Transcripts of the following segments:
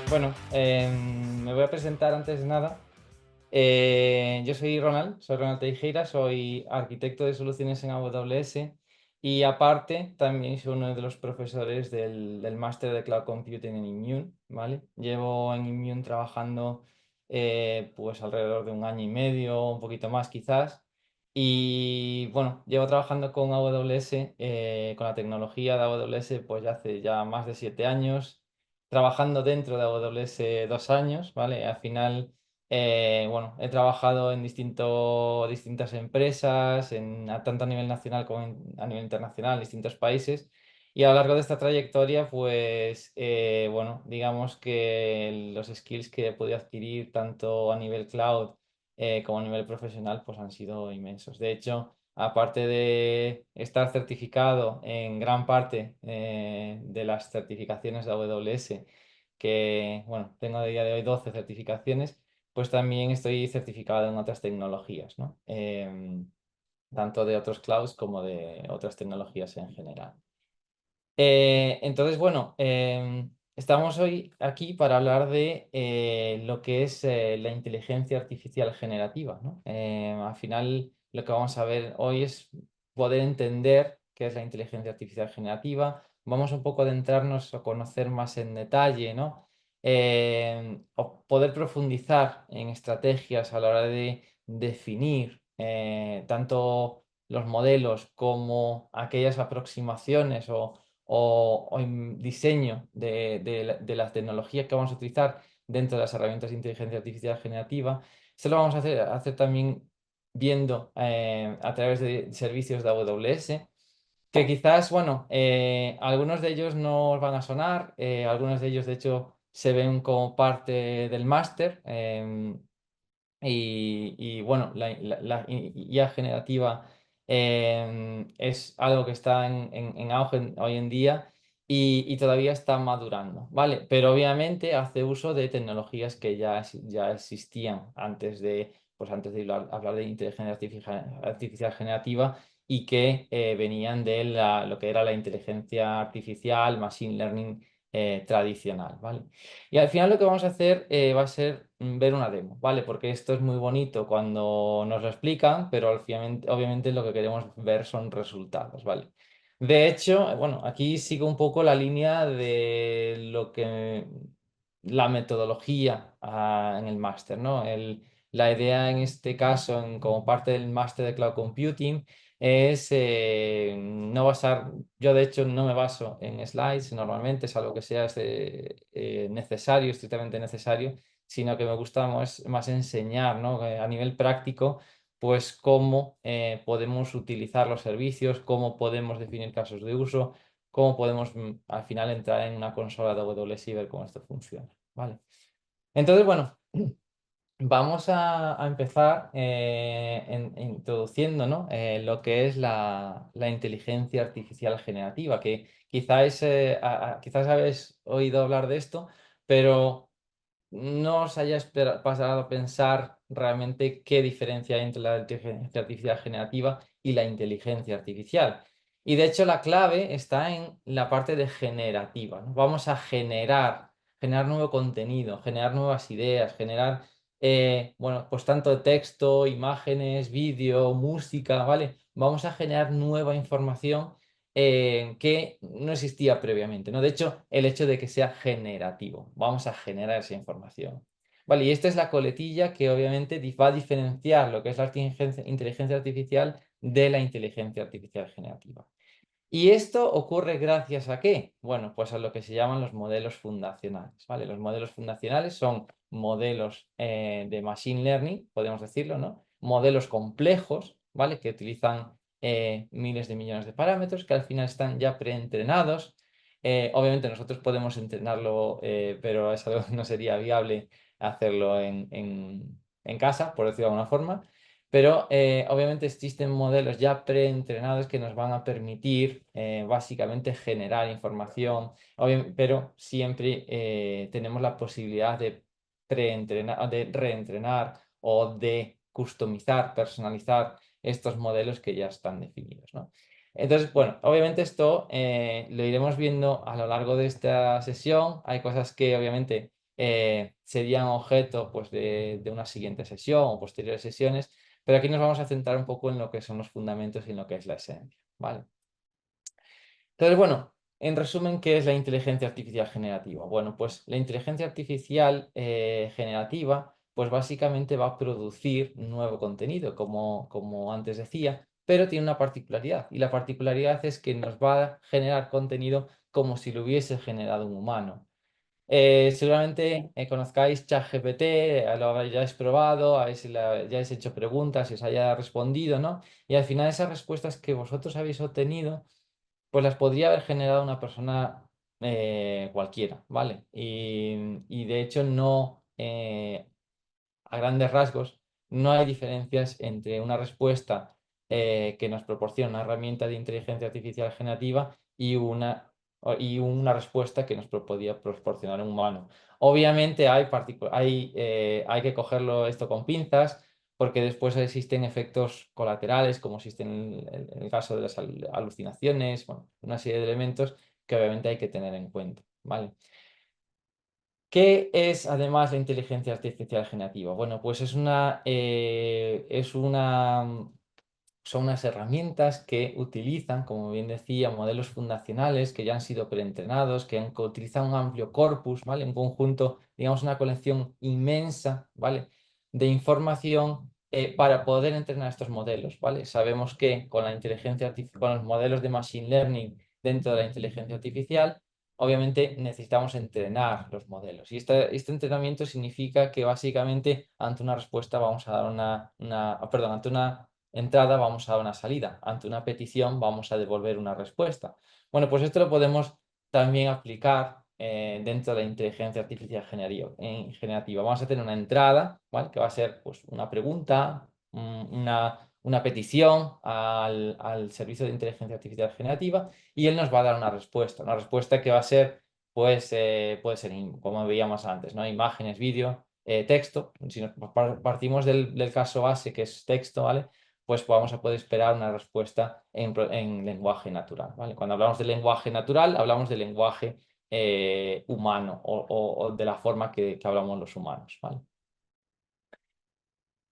Bueno, me voy a presentar antes de nada. Yo soy Ronald Teijeira, soy arquitecto de soluciones en AWS y aparte también soy uno de los profesores del máster de Cloud Computing en Immune, ¿vale? Llevo en Immune trabajando pues alrededor de un año y medio, un poquito más quizás. Y bueno, llevo trabajando con AWS, con la tecnología de AWS, pues ya hace ya más de 7 años, trabajando dentro de AWS 2 años, ¿vale? Al final, bueno, he trabajado en distintas empresas, tanto a nivel nacional como a nivel internacional, en distintos países. Y a lo largo de esta trayectoria, pues, bueno, digamos que los skills que he podido adquirir tanto a nivel cloud como a nivel profesional, pues han sido inmensos. De hecho, aparte de estar certificado en gran parte de las certificaciones de AWS, que, bueno, tengo a día de hoy 12 certificaciones, pues también estoy certificado en otras tecnologías, ¿no? Tanto de otros clouds como de otras tecnologías en general. Entonces, bueno, estamos hoy aquí para hablar de lo que es la inteligencia artificial generativa, ¿no? Al final, lo que vamos a ver hoy es poder entender qué es la inteligencia artificial generativa. Vamos un poco a adentrarnos a conocer más en detalle, ¿no? O poder profundizar en estrategias a la hora de definir tanto los modelos como aquellas aproximaciones o en diseño de las tecnologías que vamos a utilizar dentro de las herramientas de inteligencia artificial generativa. Eso lo vamos a hacer también viendo a través de servicios de AWS, que quizás, bueno, algunos de ellos no os van a sonar, algunos de ellos de hecho se ven como parte del máster. Y bueno, la IA generativa es algo que está en auge hoy en día y todavía está madurando, ¿vale? Pero obviamente hace uso de tecnologías que ya existían antes de hablar de inteligencia artificial generativa y que venían de lo que era la inteligencia artificial, machine learning tradicional, ¿vale? Y al final lo que vamos a hacer va a ser ver una demo, ¿vale? Porque esto es muy bonito cuando nos lo explican, pero obviamente lo que queremos ver son resultados, ¿vale? De hecho, bueno, aquí sigo un poco la línea de la metodología en el máster, ¿no? La idea en este caso, como parte del máster de Cloud Computing, es no basar, yo de hecho no me baso en slides, normalmente es algo que sea necesario, estrictamente necesario, sino que me gusta más enseñar, ¿no? A nivel práctico, pues cómo podemos utilizar los servicios, cómo podemos definir casos de uso, cómo podemos al final entrar en una consola de AWS y ver cómo esto funciona, ¿vale? Entonces, bueno. Vamos a empezar introduciendo, ¿no? Lo que es la inteligencia artificial generativa, que quizás habéis oído hablar de esto, pero no os haya pasado a pensar realmente qué diferencia hay entre la inteligencia artificial generativa y la inteligencia artificial. Y de hecho la clave está en la parte de generativa, ¿no? Vamos a generar nuevo contenido, generar nuevas ideas, generar, bueno, pues tanto texto, imágenes, vídeo, música, ¿vale? Vamos a generar nueva información que no existía previamente, ¿no? De hecho, el hecho de que sea generativo, vamos a generar esa información. Vale, y esta es la coletilla que obviamente va a diferenciar lo que es la inteligencia artificial de la inteligencia artificial generativa. ¿Y esto ocurre gracias a qué? Bueno, pues a lo que se llaman los modelos fundacionales, ¿vale? Los modelos fundacionales son modelos de machine learning, podemos decirlo, ¿no? Modelos complejos, ¿vale? Que utilizan miles de millones de parámetros que al final están ya preentrenados. Obviamente nosotros podemos entrenarlo, pero es algo que no sería viable hacerlo en casa, por decirlo de alguna forma. Pero obviamente existen modelos ya preentrenados que nos van a permitir básicamente generar información, pero siempre tenemos la posibilidad de preentrenar, de reentrenar o de customizar, personalizar estos modelos que ya están definidos, ¿no? Entonces, bueno, obviamente esto lo iremos viendo a lo largo de esta sesión. Hay cosas que obviamente serían objeto pues, de una siguiente sesión o posteriores sesiones, pero aquí nos vamos a centrar un poco en lo que son los fundamentos y en lo que es la esencia, ¿vale? Entonces, bueno, en resumen, ¿qué es la inteligencia artificial generativa? Bueno, pues la inteligencia artificial generativa, pues básicamente va a producir nuevo contenido, como antes decía, pero tiene una particularidad, y la particularidad es que nos va a generar contenido como si lo hubiese generado un humano. Seguramente conozcáis ChatGPT, lo hayáis probado, ya habéis hecho preguntas y os haya respondido, ¿no? Y al final esas respuestas que vosotros habéis obtenido pues las podría haber generado una persona cualquiera, ¿vale? Y de hecho no, a grandes rasgos, no hay diferencias entre una respuesta que nos proporciona una herramienta de inteligencia artificial generativa y una respuesta que nos podía proporcionar un humano. Obviamente hay que cogerlo esto con pinzas porque después existen efectos colaterales, como existen en el caso de las alucinaciones, bueno, una serie de elementos que obviamente hay que tener en cuenta, ¿vale? ¿Qué es además la inteligencia artificial generativa? Bueno, pues son unas herramientas que utilizan, como bien decía, modelos fundacionales que ya han sido preentrenados, que utilizan un amplio corpus, ¿vale? Un conjunto, digamos, una colección inmensa, ¿vale? De información para poder entrenar estos modelos, ¿vale? Sabemos que con la inteligencia artificial, con los modelos de machine learning dentro de la inteligencia artificial, obviamente necesitamos entrenar los modelos. Y este entrenamiento significa que básicamente ante una respuesta vamos a dar perdón, ante una entrada vamos a dar una salida, ante una petición vamos a devolver una respuesta. Bueno, pues esto lo podemos también aplicar dentro de la inteligencia artificial generativa. Vamos a tener una entrada, ¿vale? Que va a ser pues, una pregunta, una petición al servicio de inteligencia artificial generativa y él nos va a dar una respuesta que va a ser, pues, puede ser, como veíamos antes, ¿no? Imágenes, vídeo, texto. Si partimos del caso base, que es texto, ¿vale? Pues vamos a poder esperar una respuesta en lenguaje natural, ¿vale? Cuando hablamos de lenguaje natural, hablamos de lenguaje humano o de la forma que hablamos los humanos, ¿vale?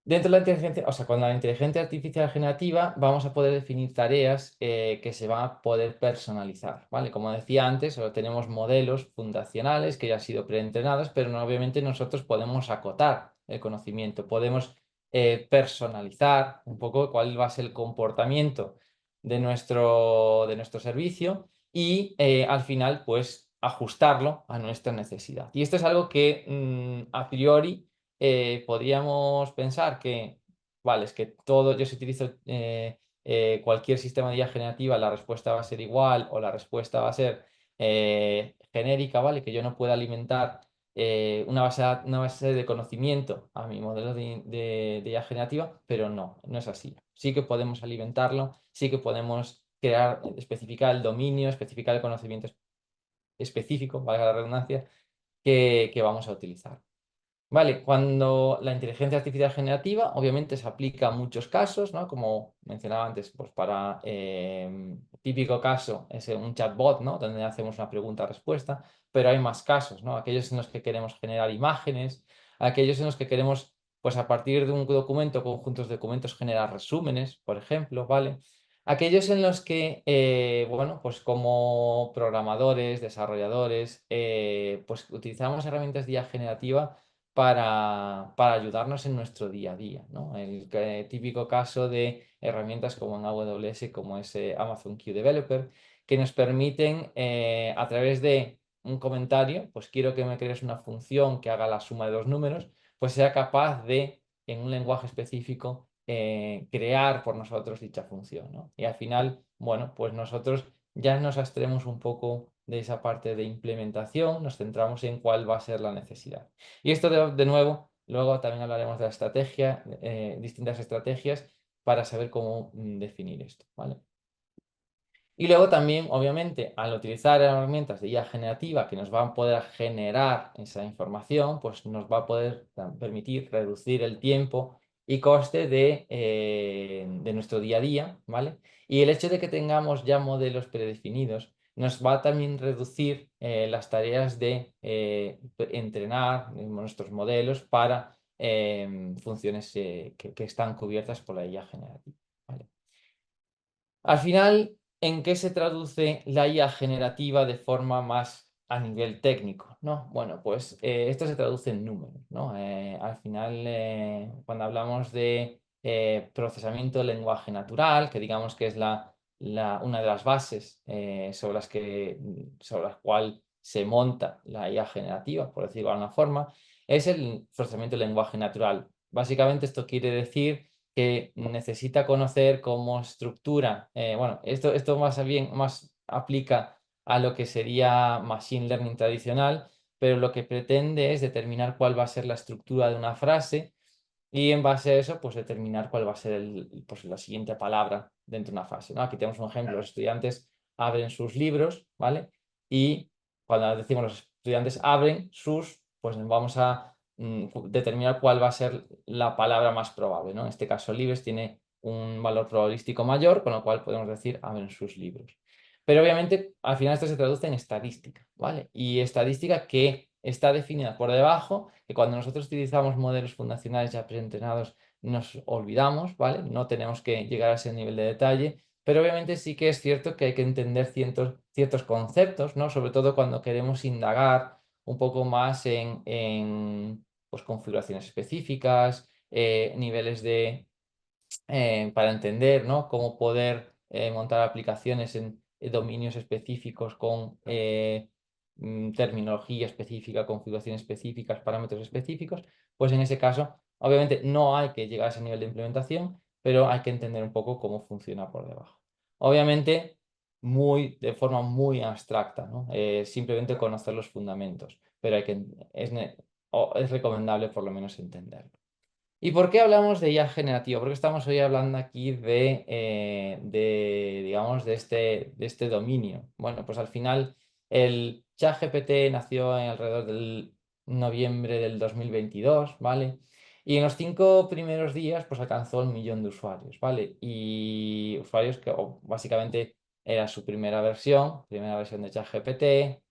Dentro de la inteligencia, o sea, con la inteligencia artificial generativa vamos a poder definir tareas que se van a poder personalizar, ¿vale? Como decía antes, solo tenemos modelos fundacionales que ya han sido preentrenados, pero obviamente nosotros podemos acotar el conocimiento, podemos personalizar un poco cuál va a ser el comportamiento de nuestro servicio y al final, pues, ajustarlo a nuestra necesidad. Y esto es algo que a priori podríamos pensar que, vale, es que yo si utilizo cualquier sistema de IA generativa, la respuesta va a ser igual o la respuesta va a ser genérica, ¿vale? Que yo no pueda alimentar una base de conocimiento a mi modelo de IA generativa, pero no es así. Sí que podemos alimentarlo, sí que podemos especificar el dominio, especificar el conocimiento específico, valga la redundancia, que vamos a utilizar. Vale, cuando la inteligencia artificial generativa obviamente se aplica a muchos casos, ¿no? Como mencionaba antes, pues para típico caso es un chatbot, ¿no? Donde hacemos una pregunta-respuesta, pero hay más casos, ¿no? Aquellos en los que queremos generar imágenes, aquellos en los que queremos, pues a partir de un documento, conjuntos de documentos, generar resúmenes, por ejemplo, ¿vale? Aquellos en los que, bueno, pues como programadores, desarrolladores, pues utilizamos herramientas de IA generativa para ayudarnos en nuestro día a día, ¿no? El típico caso de herramientas como en AWS, como es Amazon Q Developer, que nos permiten a través de un comentario, pues quiero que me crees una función que haga la suma de dos números, pues sea capaz de, en un lenguaje específico, crear por nosotros dicha función, ¿no? Y al final, bueno, pues nosotros ya nos abstraemos un poco de esa parte de implementación, nos centramos en cuál va a ser la necesidad. Y esto de nuevo, luego también hablaremos de la estrategia, distintas estrategias para saber cómo definir esto, ¿vale? Y luego también, obviamente, al utilizar herramientas de IA generativa que nos van a poder generar esa información, pues nos va a poder permitir reducir el tiempo y coste de nuestro día a día, ¿vale? Y el hecho de que tengamos ya modelos predefinidos nos va a también reducir las tareas de entrenar nuestros modelos para funciones que están cubiertas por la IA generativa. ¿Vale? Al final, ¿en qué se traduce la IA generativa de forma más a nivel técnico? ¿No? Bueno, pues esto se traduce en números, ¿no? Al final, cuando hablamos de procesamiento del lenguaje natural, que digamos que es una de las bases sobre las cuales se monta la IA generativa, por decirlo de alguna forma, es el procesamiento del lenguaje natural. Básicamente esto quiere decir que necesita conocer cómo estructura. Bueno, esto más aplica a lo que sería Machine Learning tradicional, pero lo que pretende es determinar cuál va a ser la estructura de una frase y en base a eso, pues determinar cuál va a ser pues, la siguiente palabra dentro de una frase, ¿no? Aquí tenemos un ejemplo, los estudiantes abren sus libros, ¿vale? Y cuando decimos los estudiantes abren sus, pues vamos a determinar cuál va a ser la palabra más probable, ¿no? En este caso, libres tiene un valor probabilístico mayor, con lo cual podemos decir abren sus libros. Pero obviamente, al final esto se traduce en estadística, ¿vale? Y estadística que está definida por debajo, que cuando nosotros utilizamos modelos fundacionales ya preentrenados nos olvidamos, ¿vale? No tenemos que llegar a ese nivel de detalle, pero obviamente sí que es cierto que hay que entender ciertos conceptos, ¿no? Sobre todo cuando queremos indagar un poco más en pues, configuraciones específicas, niveles para entender, ¿no? Cómo poder montar aplicaciones en dominios específicos con terminología específica, configuraciones específicas, parámetros específicos, pues en ese caso, obviamente no hay que llegar a ese nivel de implementación, pero hay que entender un poco cómo funciona por debajo. Obviamente, de forma muy abstracta, ¿no? Simplemente conocer los fundamentos, pero es recomendable por lo menos entenderlo. ¿Y por qué hablamos de IA generativa? Porque estamos hoy hablando aquí digamos, de este dominio. Bueno, pues al final el ChatGPT nació alrededor del noviembre del 2022, ¿vale? Y en los 5 primeros días, pues alcanzó el 1.000.000 de usuarios, ¿vale? Y usuarios que básicamente era su primera versión de ChatGPT,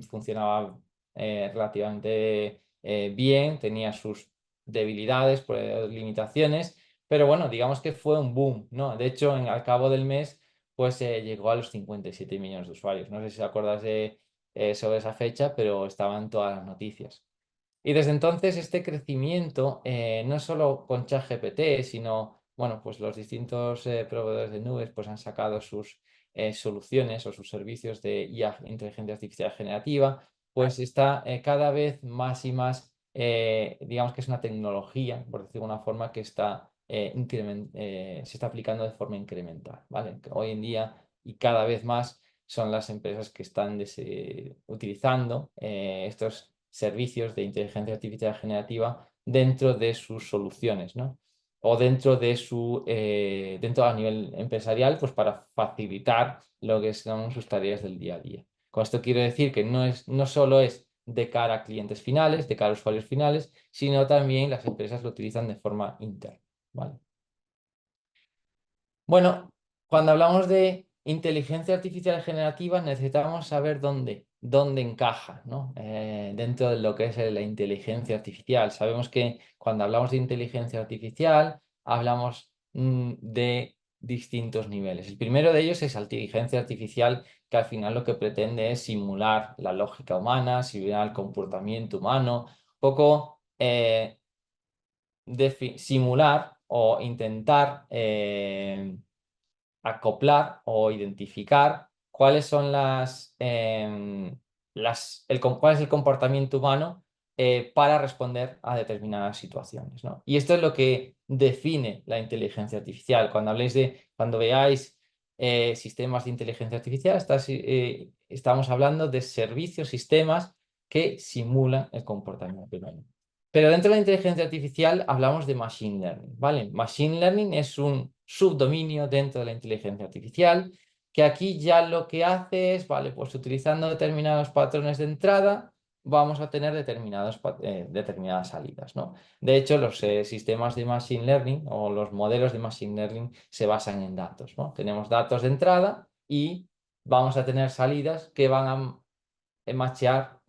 funcionaba relativamente bien, tenía sus debilidades, limitaciones, pero bueno, digamos que fue un boom, ¿no? De hecho, al cabo del mes, pues llegó a los 57 millones de usuarios. No sé si te acuerdas sobre esa fecha, pero estaban todas las noticias. Y desde entonces este crecimiento, no solo con ChatGPT, sino, bueno, pues los distintos proveedores de nubes pues han sacado sus soluciones o sus servicios de IA, inteligencia artificial generativa, pues está cada vez más y más, digamos que es una tecnología, por decirlo de alguna forma, que se está aplicando de forma incremental, ¿vale? Que hoy en día y cada vez más son las empresas que están utilizando estos servicios de inteligencia artificial generativa dentro de sus soluciones, ¿no? O dentro a nivel empresarial, pues para facilitar lo que son sus tareas del día a día. Con esto quiero decir que no solo es de cara a clientes finales, de cara a usuarios finales, sino también las empresas lo utilizan de forma interna, ¿vale? Bueno, cuando hablamos de inteligencia artificial generativa necesitamos saber dónde encaja, ¿no? Dentro de lo que es la inteligencia artificial. Sabemos que cuando hablamos de inteligencia artificial hablamos de distintos niveles. El primero de ellos es la inteligencia artificial que al final lo que pretende es simular la lógica humana, simular el comportamiento humano, un poco simular o intentar acoplar o identificar cuáles son cuál es el comportamiento humano para responder a determinadas situaciones, ¿no? Y esto es lo que define la inteligencia artificial. Cuando veáis sistemas de inteligencia artificial, estamos hablando de servicios, sistemas que simulan el comportamiento humano. Pero dentro de la inteligencia artificial hablamos de Machine Learning, ¿vale? Machine Learning es un subdominio dentro de la inteligencia artificial que aquí ya lo que hace es, ¿vale? Pues utilizando determinados patrones de entrada vamos a tener determinadas salidas, ¿no? De hecho, los sistemas de Machine Learning o los modelos de Machine Learning se basan en datos, ¿no? Tenemos datos de entrada y vamos a tener salidas que van a machear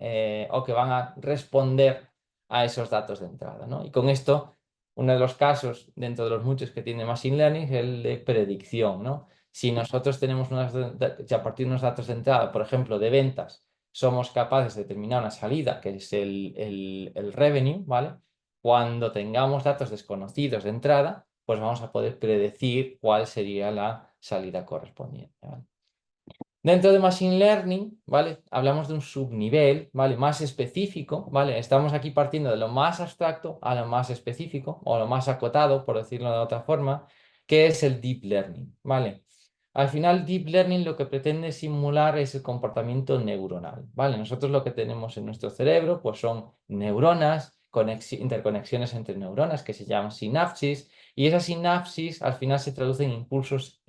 o que van a responder a esos datos de entrada, ¿no? Y con esto, uno de los casos dentro de los muchos que tiene Machine Learning es el de predicción, ¿no? Si nosotros tenemos si a partir de unos datos de entrada, por ejemplo, de ventas, somos capaces de determinar una salida, que es el revenue, ¿vale? Cuando tengamos datos desconocidos de entrada, pues vamos a poder predecir cuál sería la salida correspondiente, ¿vale? Dentro de Machine Learning, ¿vale? Hablamos de un subnivel, ¿vale? Más específico, ¿vale? Estamos aquí partiendo de lo más abstracto a lo más específico o lo más acotado, por decirlo de otra forma, que es el Deep Learning, ¿vale? Al final, Deep Learning lo que pretende simular es el comportamiento neuronal, ¿vale? Nosotros lo que tenemos en nuestro cerebro, pues son neuronas, interconexiones entre neuronas que se llaman sinapsis, y esas sinapsis al final se traducen en impulsos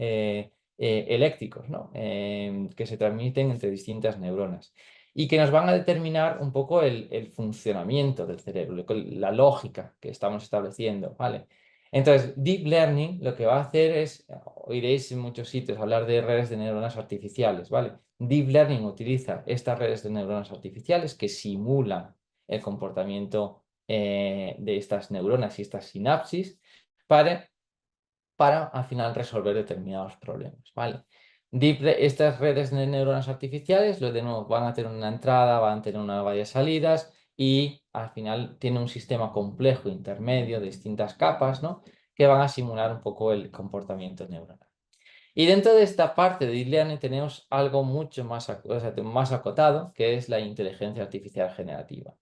eléctricos, ¿no? Que se transmiten entre distintas neuronas y que nos van a determinar un poco el funcionamiento del cerebro, la lógica que estamos estableciendo, ¿vale? Entonces, Deep Learning lo que va a hacer es, oiréis en muchos sitios hablar de redes de neuronas artificiales, ¿vale? Deep Learning utiliza estas redes de neuronas artificiales que simulan el comportamiento de estas neuronas y estas sinapsis para al final resolver determinados problemas, ¿vale? Estas redes de neuronas artificiales, de nuevo, van a tener una entrada, van a tener varias salidas y al final tiene un sistema complejo intermedio de distintas capas, ¿no? Que van a simular un poco el comportamiento neuronal. Y dentro de esta parte de Deep Learning tenemos algo mucho más, más acotado, que es la inteligencia artificial generativa.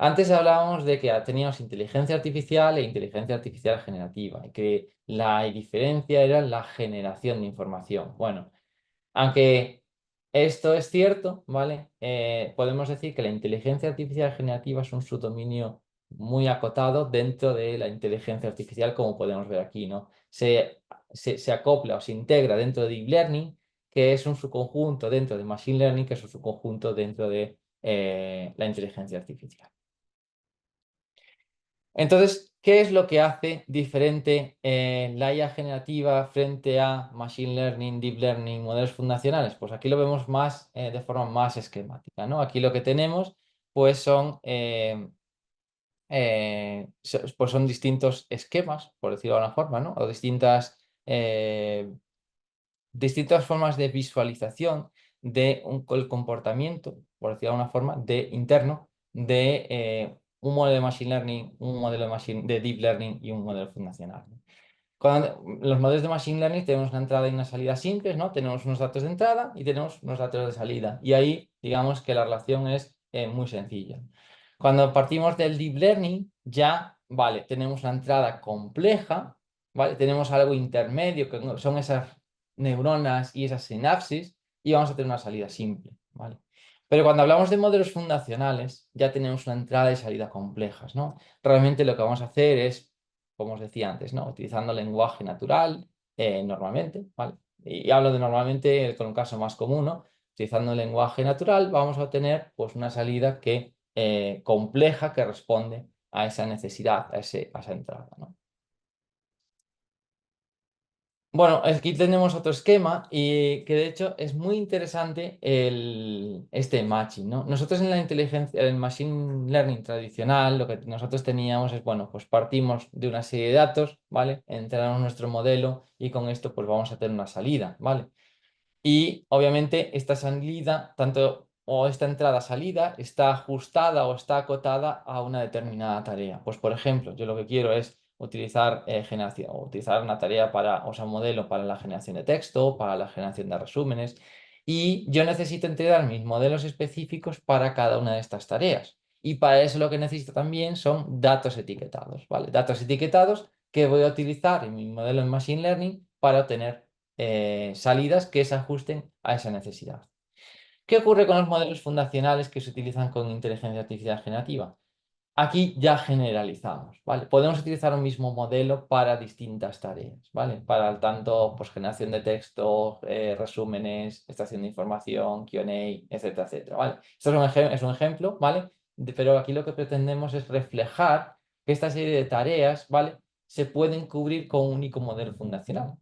Antes hablábamos de que teníamos inteligencia artificial e inteligencia artificial generativa, y que la diferencia era la generación de información. Bueno, aunque esto es cierto, ¿vale? Podemos decir que la inteligencia artificial generativa es un subdominio muy acotado dentro de la inteligencia artificial, como podemos ver aquí, ¿no? Se acopla o se integra dentro de Deep Learning, que es un subconjunto dentro de Machine Learning, que es un subconjunto dentro de la inteligencia artificial. Entonces, ¿qué es lo que hace diferente la IA generativa frente a Machine Learning, Deep Learning, modelos fundacionales? Pues aquí lo vemos más de forma más esquemática, ¿no? Aquí lo que tenemos pues son distintos esquemas, por decirlo de alguna forma, ¿no? O distintas formas de visualización de el comportamiento, por decirlo de alguna forma, interno de un modelo de Machine Learning, un modelo de Deep Learning y un modelo fundacional. Cuando los modelos de Machine Learning tenemos una entrada y una salida simples, ¿no? Tenemos unos datos de entrada y tenemos unos datos de salida. Y ahí, digamos que la relación es muy sencilla. Cuando partimos del Deep Learning, ya, vale, tenemos una entrada compleja, ¿vale? Tenemos algo intermedio, que son esas neuronas y esas sinapsis, y vamos a tener una salida simple, ¿vale? Pero cuando hablamos de modelos fundacionales, ya tenemos una entrada y salida complejas, ¿no? Realmente lo que vamos a hacer es, como os decía antes, ¿no? Utilizando lenguaje natural, normalmente, ¿vale? Y hablo de normalmente con un caso más común, ¿no? Utilizando el lenguaje natural vamos a obtener pues, una salida compleja que responde a esa necesidad, a esa entrada, ¿no? Bueno, aquí tenemos otro esquema y que de hecho es muy interesante este matching, ¿no? Nosotros en la inteligencia, el machine learning tradicional, lo que nosotros teníamos es, bueno, pues partimos de una serie de datos, ¿vale? Entrenamos nuestro modelo y con esto pues vamos a tener una salida, ¿vale? Y obviamente esta salida, tanto o esta entrada-salida, está ajustada o está acotada a una determinada tarea. Pues por ejemplo, yo lo que quiero es utilizar utilizar una tarea o sea, un modelo para la generación de texto, para la generación de resúmenes, y yo necesito entregar mis modelos específicos para cada una de estas tareas. Y para eso lo que necesito también son datos etiquetados, ¿vale? Datos etiquetados que voy a utilizar en mi modelo en Machine Learning para obtener salidas que se ajusten a esa necesidad. ¿Qué ocurre con los modelos fundacionales que se utilizan con inteligencia artificial generativa? Aquí ya generalizamos, ¿vale? Podemos utilizar un mismo modelo para distintas tareas, ¿vale? Para tanto, pues, generación de texto, resúmenes, extracción de información, Q&A, etcétera, etcétera, ¿vale? Esto es un ejemplo, ¿vale? Pero aquí lo que pretendemos es reflejar que esta serie de tareas, ¿vale? Se pueden cubrir con un único modelo fundacional.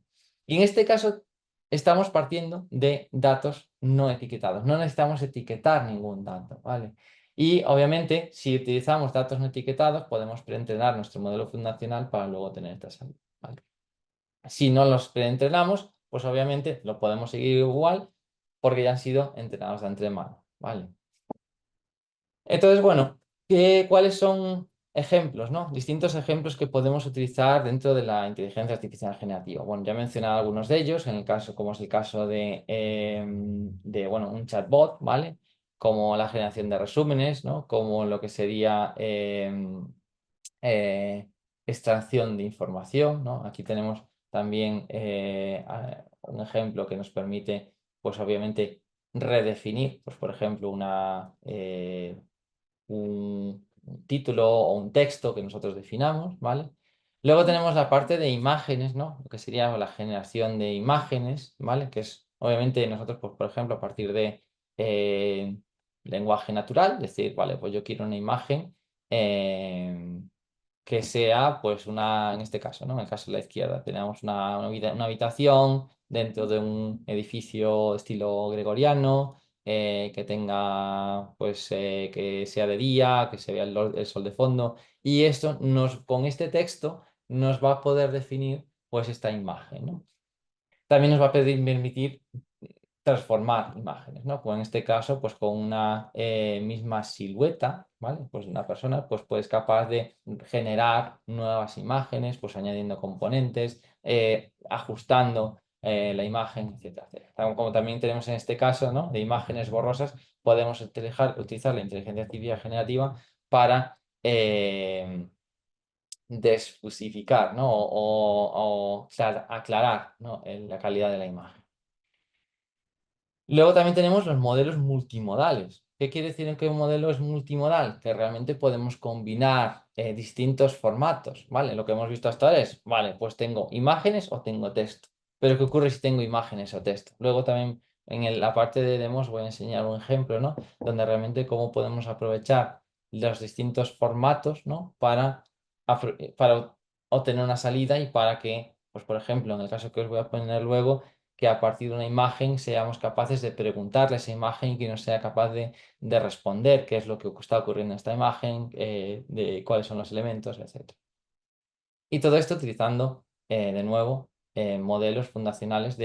Y en este caso estamos partiendo de datos no etiquetados. No necesitamos etiquetar ningún dato, ¿vale? Y obviamente, si utilizamos datos no etiquetados, podemos preentrenar nuestro modelo fundacional para luego tener esta salida, ¿vale? Si no los preentrenamos, pues obviamente lo podemos seguir igual porque ya han sido entrenados de antemano, ¿vale? Entonces, bueno, ¿cuáles son ejemplos, ¿no? Distintos ejemplos que podemos utilizar dentro de la inteligencia artificial generativa. Bueno, ya he mencionado algunos de ellos, en el caso, como es el caso bueno, un chatbot, ¿vale? Como la generación de resúmenes, ¿no? Como lo que sería eh, extracción de información, ¿no? Aquí tenemos también un ejemplo que nos permite, pues obviamente, redefinir, pues por ejemplo, un título o un texto que nosotros definamos, ¿vale? Luego tenemos la parte de imágenes, ¿no? Lo que sería la generación de imágenes, ¿vale? Que es, obviamente, nosotros, pues, por ejemplo, a partir de lenguaje natural, decir, vale, pues yo quiero una imagen eh, que sea, pues, en este caso, ¿no? En el caso de la izquierda, tenemos una habitación dentro de un edificio estilo gregoriano, que tenga, pues, que sea de día, que se vea el sol de fondo. Y esto con este texto nos va a poder definir, pues, esta imagen, ¿no? También nos va a permitir transformar imágenes, ¿no? Pues en este caso, pues con una misma silueta, ¿vale? Pues una persona pues es capaz de generar nuevas imágenes, pues añadiendo componentes, ajustando la imagen, etcétera, etcétera. Como también tenemos en este caso, ¿no? De imágenes borrosas, podemos utilizar la inteligencia artificial generativa para desfusificar, ¿no? O aclarar, ¿no? La calidad de la imagen. Luego también tenemos los modelos multimodales. ¿Qué quiere decir que un modelo es multimodal? Que realmente podemos combinar distintos formatos, ¿vale? Lo que hemos visto hasta ahora es, vale, pues tengo imágenes o tengo texto. Pero ¿qué ocurre si tengo imágenes o texto? Luego también en la parte de demos voy a enseñar un ejemplo, ¿no? Donde realmente cómo podemos aprovechar los distintos formatos, ¿no? Para obtener una salida y para que, pues por ejemplo, en el caso que os voy a poner luego, que a partir de una imagen seamos capaces de preguntarle a esa imagen y que nos sea capaz de responder qué es lo que está ocurriendo en esta imagen, de cuáles son los elementos, etc. Y todo esto utilizando, de nuevo, modelos fundacionales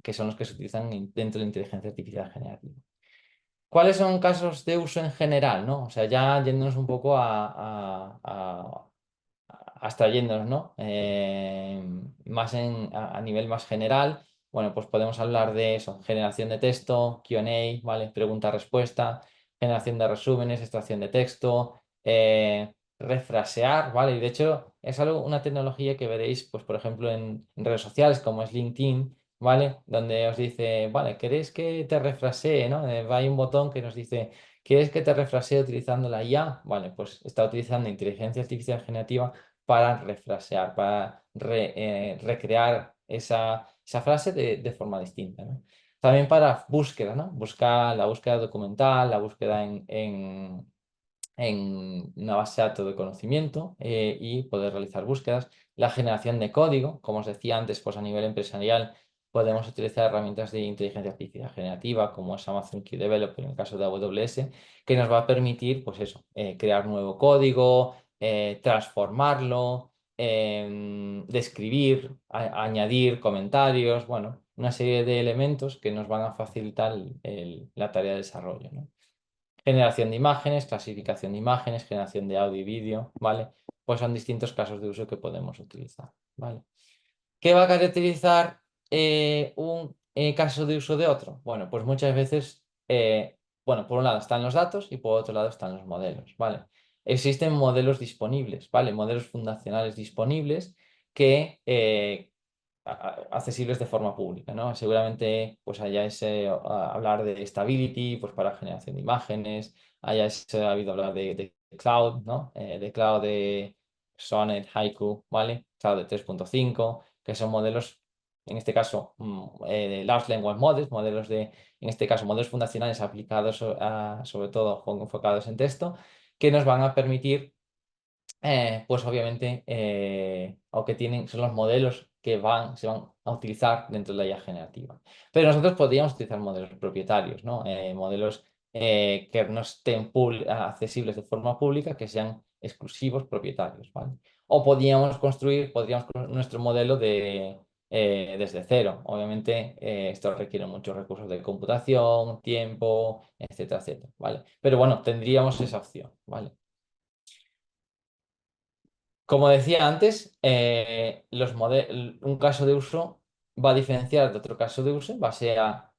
que son los que se utilizan dentro de la inteligencia artificial generativa. ¿Cuáles son casos de uso en general, ¿no? O sea, ya yéndonos un poco abstrayéndonos, ¿no? Más a nivel más general, bueno, pues podemos hablar de eso, generación de texto, Q&A, ¿vale? Pregunta-respuesta, generación de resúmenes, extracción de texto, refrasear, ¿vale? Y de hecho es una tecnología que veréis, pues por ejemplo, en redes sociales como es LinkedIn, ¿vale? Donde os dice, vale, ¿queréis que te refrasee, ¿no? Hay un botón que nos dice, ¿quieres que te refrasee utilizando la IA? Vale, pues está utilizando inteligencia artificial generativa para refrasear, para recrear esa frase de forma distinta, ¿no? También para búsqueda, ¿no? La búsqueda documental, la búsqueda en una base de datos de conocimiento y poder realizar búsquedas. La generación de código, como os decía antes, pues a nivel empresarial podemos utilizar herramientas de inteligencia artificial generativa como es Amazon Q Developer en el caso de AWS, que nos va a permitir, pues eso, crear nuevo código, transformarlo, describir, añadir comentarios, bueno, una serie de elementos que nos van a facilitar la tarea de desarrollo, ¿no? Generación de imágenes, clasificación de imágenes, generación de audio y vídeo, ¿vale? Pues son distintos casos de uso que podemos utilizar, ¿vale? ¿Qué va a caracterizar un caso de uso de otro? Bueno, pues muchas veces, bueno, por un lado están los datos y por otro lado están los modelos, ¿vale? Existen modelos disponibles, ¿vale? Modelos fundacionales disponibles que accesibles de forma pública, ¿no? Seguramente pues hayáis hablar de Stability pues para generación de imágenes, hayáis habido hablar de Cloud, ¿no? De Cloud de Sonnet, Haiku, ¿vale? Cloud de 3.5, que son modelos, en este caso, de Large Language Models, en este caso, modelos fundacionales aplicados sobre todo enfocados en texto, que nos van a permitir pues obviamente, son los modelos que se van a utilizar dentro de la IA generativa. Pero nosotros podríamos utilizar modelos propietarios, ¿no? Modelos que no estén accesibles de forma pública, que sean exclusivos propietarios, ¿vale? O podríamos nuestro modelo desde cero. Obviamente, esto requiere muchos recursos de computación, tiempo, etcétera, etcétera, ¿vale? Pero bueno, tendríamos esa opción, ¿vale? Como decía antes, un caso de uso va a diferenciar de otro caso de uso en base a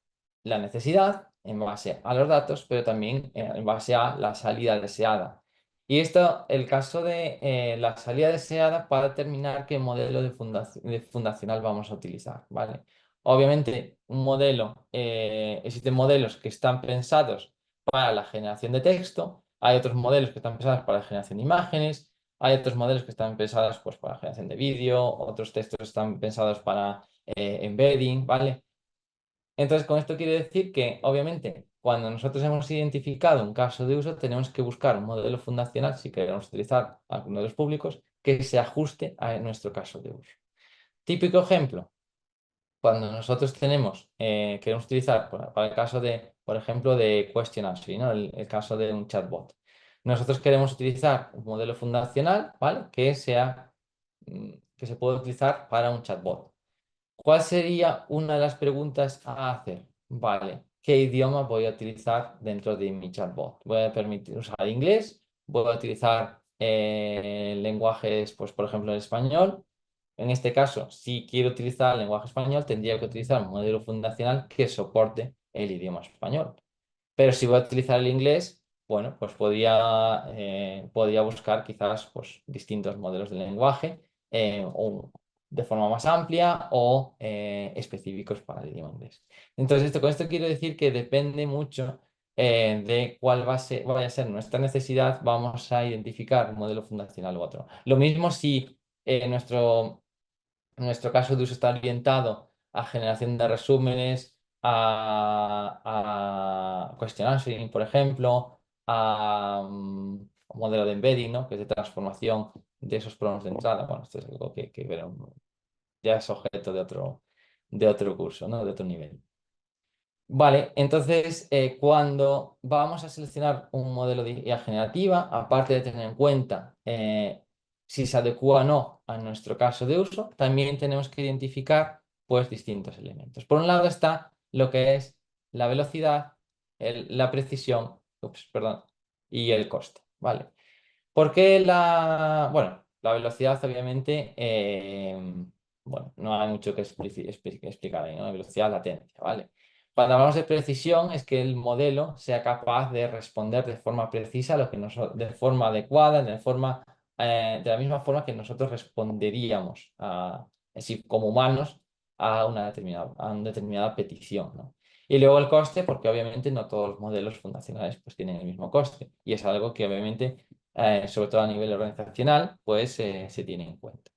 la necesidad, en base a los datos, pero también en base a la salida deseada. Y esto, el caso de la salida deseada para determinar qué modelo de fundacional vamos a utilizar, ¿vale? Obviamente, existen modelos que están pensados para la generación de texto, hay otros modelos que están pensados para la generación de imágenes. Hay otros modelos que están pensados pues, para generación de vídeo, otros textos están pensados para embedding, ¿vale? Entonces, con esto quiere decir que, obviamente, cuando nosotros hemos identificado un caso de uso, tenemos que buscar un modelo fundacional, si queremos utilizar modelos públicos, que se ajuste a nuestro caso de uso. Típico ejemplo, cuando nosotros queremos utilizar para el caso de, por ejemplo, de question answering, ¿no? El caso de un chatbot. Nosotros queremos utilizar un modelo fundacional, ¿vale? Que se puede utilizar para un chatbot. ¿Cuál sería una de las preguntas a hacer? Vale, ¿qué idioma voy a utilizar dentro de mi chatbot? ¿Voy a permitir usar inglés? ¿Voy a utilizar lenguajes, pues por ejemplo, el español? En este caso, si quiero utilizar el lenguaje español, tendría que utilizar un modelo fundacional que soporte el idioma español. Pero si voy a utilizar el inglés, bueno, pues podría buscar quizás pues, distintos modelos de lenguaje o de forma más amplia o específicos para el idioma inglés. Entonces, con esto quiero decir que depende mucho de cuál vaya a ser nuestra necesidad, vamos a identificar un modelo fundacional u otro. Lo mismo si nuestro caso de uso está orientado a generación de resúmenes, a question answering, por ejemplo, a modelo de embedding, ¿no? Que es de transformación de esos programas de entrada. Bueno, esto es algo que ya es objeto de otro curso, ¿no? De otro nivel. Vale, entonces cuando vamos a seleccionar un modelo de IA generativa, aparte de tener en cuenta si se adecua o no a nuestro caso de uso, también tenemos que identificar pues distintos elementos. Por un lado está lo que es la velocidad, la precisión, perdón, y el coste, ¿vale? Porque bueno, la velocidad obviamente, bueno, no hay mucho que explicar ahí, ¿no? La velocidad, latencia, ¿vale? Cuando hablamos de precisión es que el modelo sea capaz de responder de forma precisa, de forma adecuada, de la misma forma que nosotros responderíamos así como humanos a una determinada petición, ¿no? Y luego el coste, porque obviamente no todos los modelos fundacionales pues, tienen el mismo coste. Y es algo que obviamente sobre todo a nivel organizacional, pues se tiene en cuenta.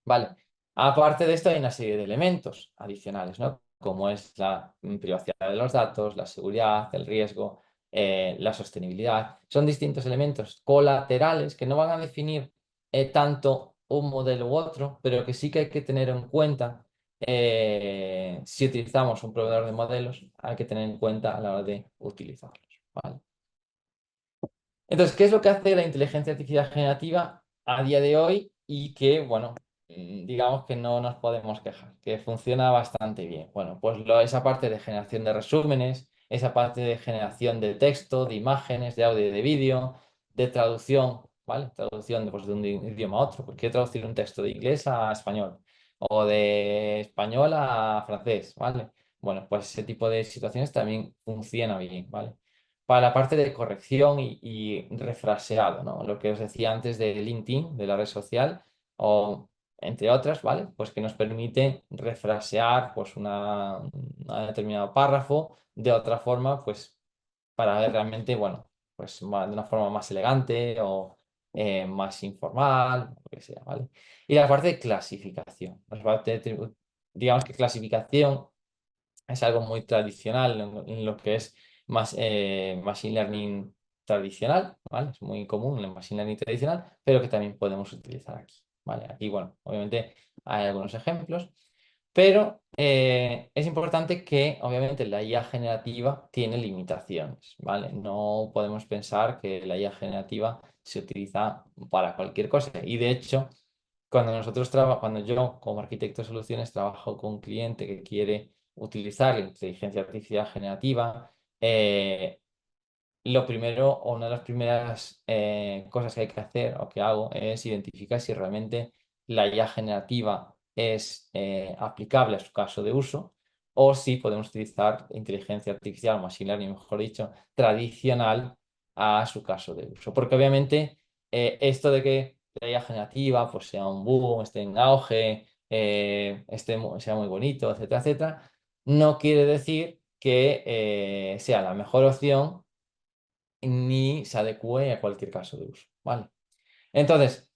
Vale. Aparte de esto, hay una serie de elementos adicionales, ¿no? Como es la privacidad de los datos, la seguridad, el riesgo, la sostenibilidad. Son distintos elementos colaterales que no van a definir tanto un modelo u otro, pero que sí que hay que tener en cuenta si utilizamos un proveedor de modelos, hay que tener en cuenta a la hora de utilizarlos. ¿Vale? Entonces, ¿qué es lo que hace la inteligencia artificial generativa a día de hoy y que, bueno, digamos que no nos podemos quejar, que funciona bastante bien? Bueno, pues esa parte de generación de resúmenes, esa parte de generación de texto, de imágenes, de audio y de vídeo, de traducción, ¿vale? Traducción pues, de un idioma a otro. Pues quiero traducir un texto de inglés a español o de español a francés, ¿vale? Bueno, pues ese tipo de situaciones también funciona bien, ¿vale? Para la parte de corrección y refraseado, ¿no? Lo que os decía antes de LinkedIn, de la red social, o entre otras, ¿vale? Pues que nos permite refrasear pues un determinado párrafo de otra forma, pues para ver realmente, bueno, pues de una forma más elegante o más informal, lo que sea, ¿vale? Y la parte de clasificación. Digamos que clasificación es algo muy tradicional en lo que es Machine Learning tradicional, ¿vale? Es muy común en el Machine Learning tradicional, pero que también podemos utilizar aquí, ¿vale? Aquí, bueno, obviamente hay algunos ejemplos, pero es importante que obviamente la IA generativa tiene limitaciones, ¿vale? No podemos pensar que la IA generativa se utiliza para cualquier cosa y de hecho cuando yo como arquitecto de soluciones trabajo con un cliente que quiere utilizar la inteligencia artificial generativa, lo primero o una de las primeras cosas que hay que hacer o que hago es identificar si realmente la IA generativa es aplicable a su caso de uso o si podemos utilizar inteligencia artificial, machine learning, mejor dicho, tradicional a su caso de uso. Porque obviamente esto de que la IA generativa pues, sea un boom, esté en auge, sea muy bonito, etcétera, etcétera, no quiere decir que sea la mejor opción ni se adecue a cualquier caso de uso, ¿vale? Entonces,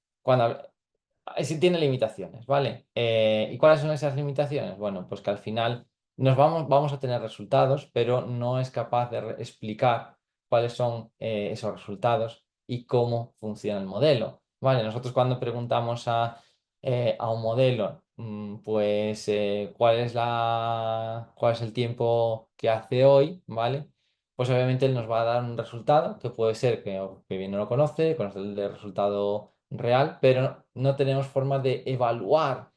sí tiene limitaciones, ¿vale? ¿Y cuáles son esas limitaciones? Bueno, pues que al final vamos a tener resultados, pero no es capaz de explicar cuáles son esos resultados y cómo funciona el modelo, ¿vale? Nosotros cuando preguntamos a un modelo, pues, cuál es el tiempo que hace hoy, ¿vale? Pues obviamente él nos va a dar un resultado que puede ser que bien no lo conoce el resultado real, pero no tenemos forma de evaluar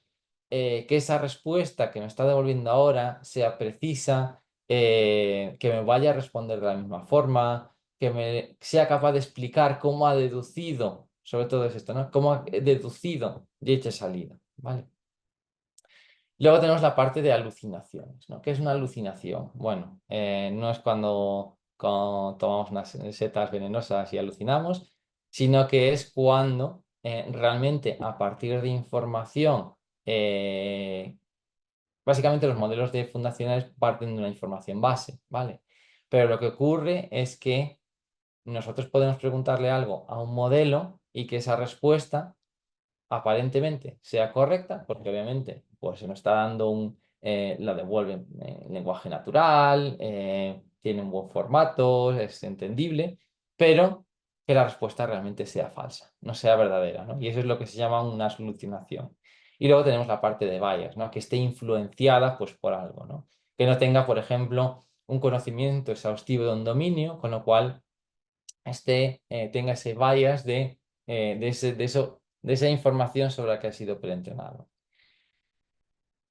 que esa respuesta que me está devolviendo ahora sea precisa, que me vaya a responder de la misma forma, que me sea capaz de explicar cómo ha deducido, sobre todo es esto, ¿no? Cómo ha deducido dicha salida, ¿vale? Luego tenemos la parte de alucinaciones, ¿no? ¿Qué es una alucinación? Bueno, no es cuando tomamos unas setas venenosas y alucinamos, sino que es cuando realmente a partir de información, básicamente los modelos de fundacionales parten de una información base, ¿vale? Pero lo que ocurre es que nosotros podemos preguntarle algo a un modelo y que esa respuesta aparentemente sea correcta, porque obviamente pues se nos está dando la devuelve en lenguaje natural, tiene un buen formato, es entendible, pero que la respuesta realmente sea falsa, no sea verdadera, ¿no? Y eso es lo que se llama una alucinación. Y luego tenemos la parte de bias, ¿no? Que esté influenciada pues por algo, ¿no? Que no tenga, por ejemplo, un conocimiento exhaustivo de un dominio, con lo cual tenga ese bias de esa información sobre la que ha sido preentrenado.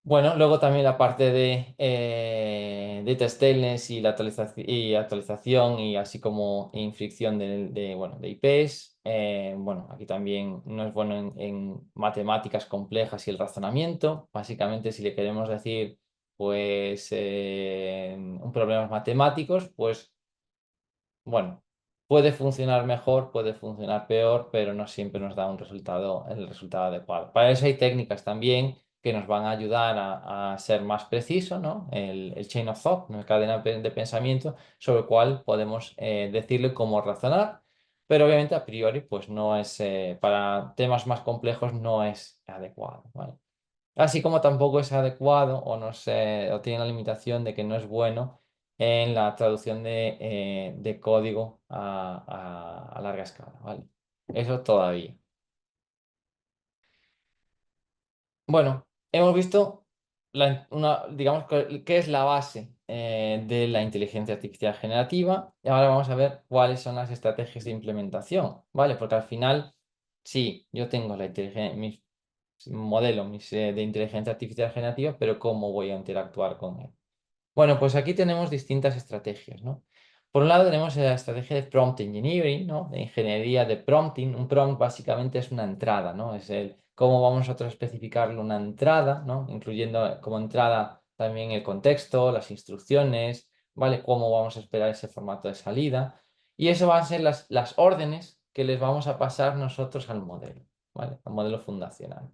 Bueno, luego también la parte de data stateless y la actualización y así como infricción bueno, de IPs. Bueno, aquí también no es bueno en matemáticas complejas y el razonamiento. Básicamente, si le queremos decir pues un problemas matemáticos, pues bueno, puede funcionar mejor, puede funcionar peor, pero no siempre nos da el resultado adecuado. Para eso hay técnicas también que nos van a ayudar a ser más preciso, ¿no? El chain of thought, una cadena de pensamiento sobre el cual podemos decirle cómo razonar, pero obviamente a priori, pues no es, para temas más complejos no es adecuado, ¿vale? Así como tampoco es adecuado o, no sé, o tiene la limitación de que no es bueno en la traducción de código a larga escala, ¿vale? Eso todavía. Bueno, hemos visto digamos, qué es la base de la inteligencia artificial generativa y ahora vamos a ver cuáles son las estrategias de implementación, ¿vale? Porque al final, sí, yo tengo mis modelos de inteligencia artificial generativa, pero ¿cómo voy a interactuar con él? Bueno, pues aquí tenemos distintas estrategias, ¿no? Por un lado tenemos la estrategia de prompt engineering, ¿no? De ingeniería de prompting. Un prompt básicamente es una entrada, ¿no? Es el cómo vamos nosotros a especificarle una entrada, ¿no? Incluyendo como entrada también el contexto, las instrucciones, ¿vale? Cómo vamos a esperar ese formato de salida. Y eso van a ser las órdenes que les vamos a pasar nosotros al modelo, ¿vale? Al modelo fundacional.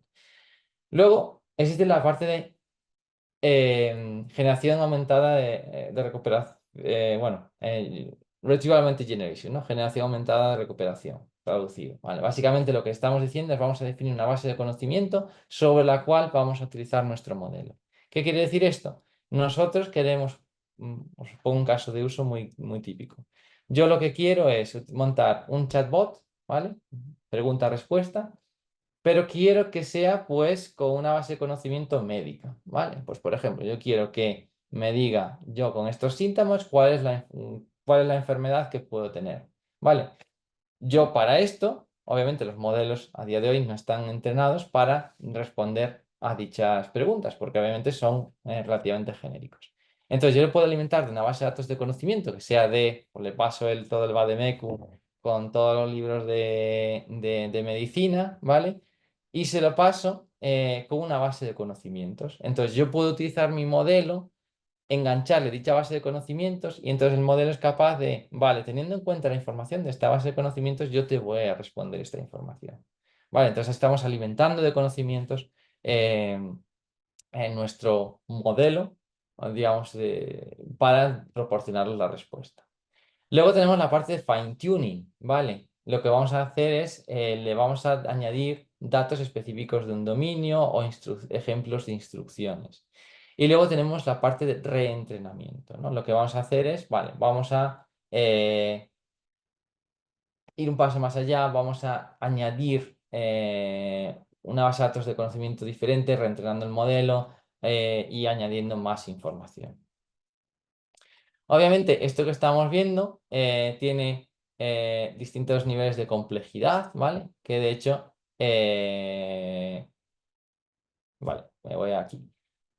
Luego existe la parte de generación aumentada de recuperación, bueno, Retrieval Augmented Generation, ¿no? Generación aumentada de recuperación, traducido, ¿vale? Básicamente lo que estamos diciendo es vamos a definir una base de conocimiento sobre la cual vamos a utilizar nuestro modelo. ¿Qué quiere decir esto? Nosotros queremos, os pongo un caso de uso muy, muy típico. Yo lo que quiero es montar un chatbot, ¿vale? Pregunta-respuesta pero quiero que sea pues con una base de conocimiento médica, ¿vale? Pues por ejemplo, yo quiero que me diga yo con estos síntomas cuál es la enfermedad que puedo tener, ¿vale? Yo para esto, obviamente los modelos a día de hoy no están entrenados para responder a dichas preguntas, porque obviamente son relativamente genéricos. Entonces yo le puedo alimentar de una base de datos de conocimiento que sea pues le paso todo el Vademécum con todos los libros de medicina, ¿vale? Y se lo paso con una base de conocimientos. Entonces yo puedo utilizar mi modelo, engancharle dicha base de conocimientos y entonces el modelo es capaz de, vale, teniendo en cuenta la información de esta base de conocimientos, yo te voy a responder esta información. Vale, entonces estamos alimentando de conocimientos eh, en nuestro modelo, digamos, para proporcionarle la respuesta. Luego tenemos la parte de fine tuning, ¿vale? Lo que vamos a hacer es, le vamos a añadir datos específicos de un dominio o ejemplos de instrucciones. Y luego tenemos la parte de reentrenamiento, ¿no? Lo que vamos a hacer es, vale, vamos a ir un paso más allá, vamos a añadir una base de datos de conocimiento diferente, reentrenando el modelo y añadiendo más información. Obviamente, esto que estamos viendo tiene distintos niveles de complejidad, ¿vale? Que de hecho, vale, me voy aquí,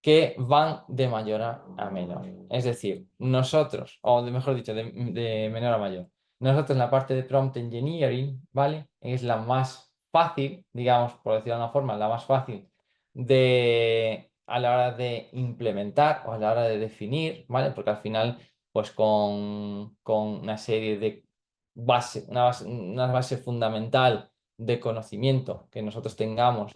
que van de mayor a menor. Es decir, nosotros, o mejor dicho, de menor a mayor. Nosotros en la parte de prompt engineering, ¿vale? Es la más fácil, digamos, por decirlo de una forma, la más fácil a la hora de implementar o a la hora de definir, ¿vale? Porque al final, pues con una serie de una base fundamental de conocimiento que nosotros tengamos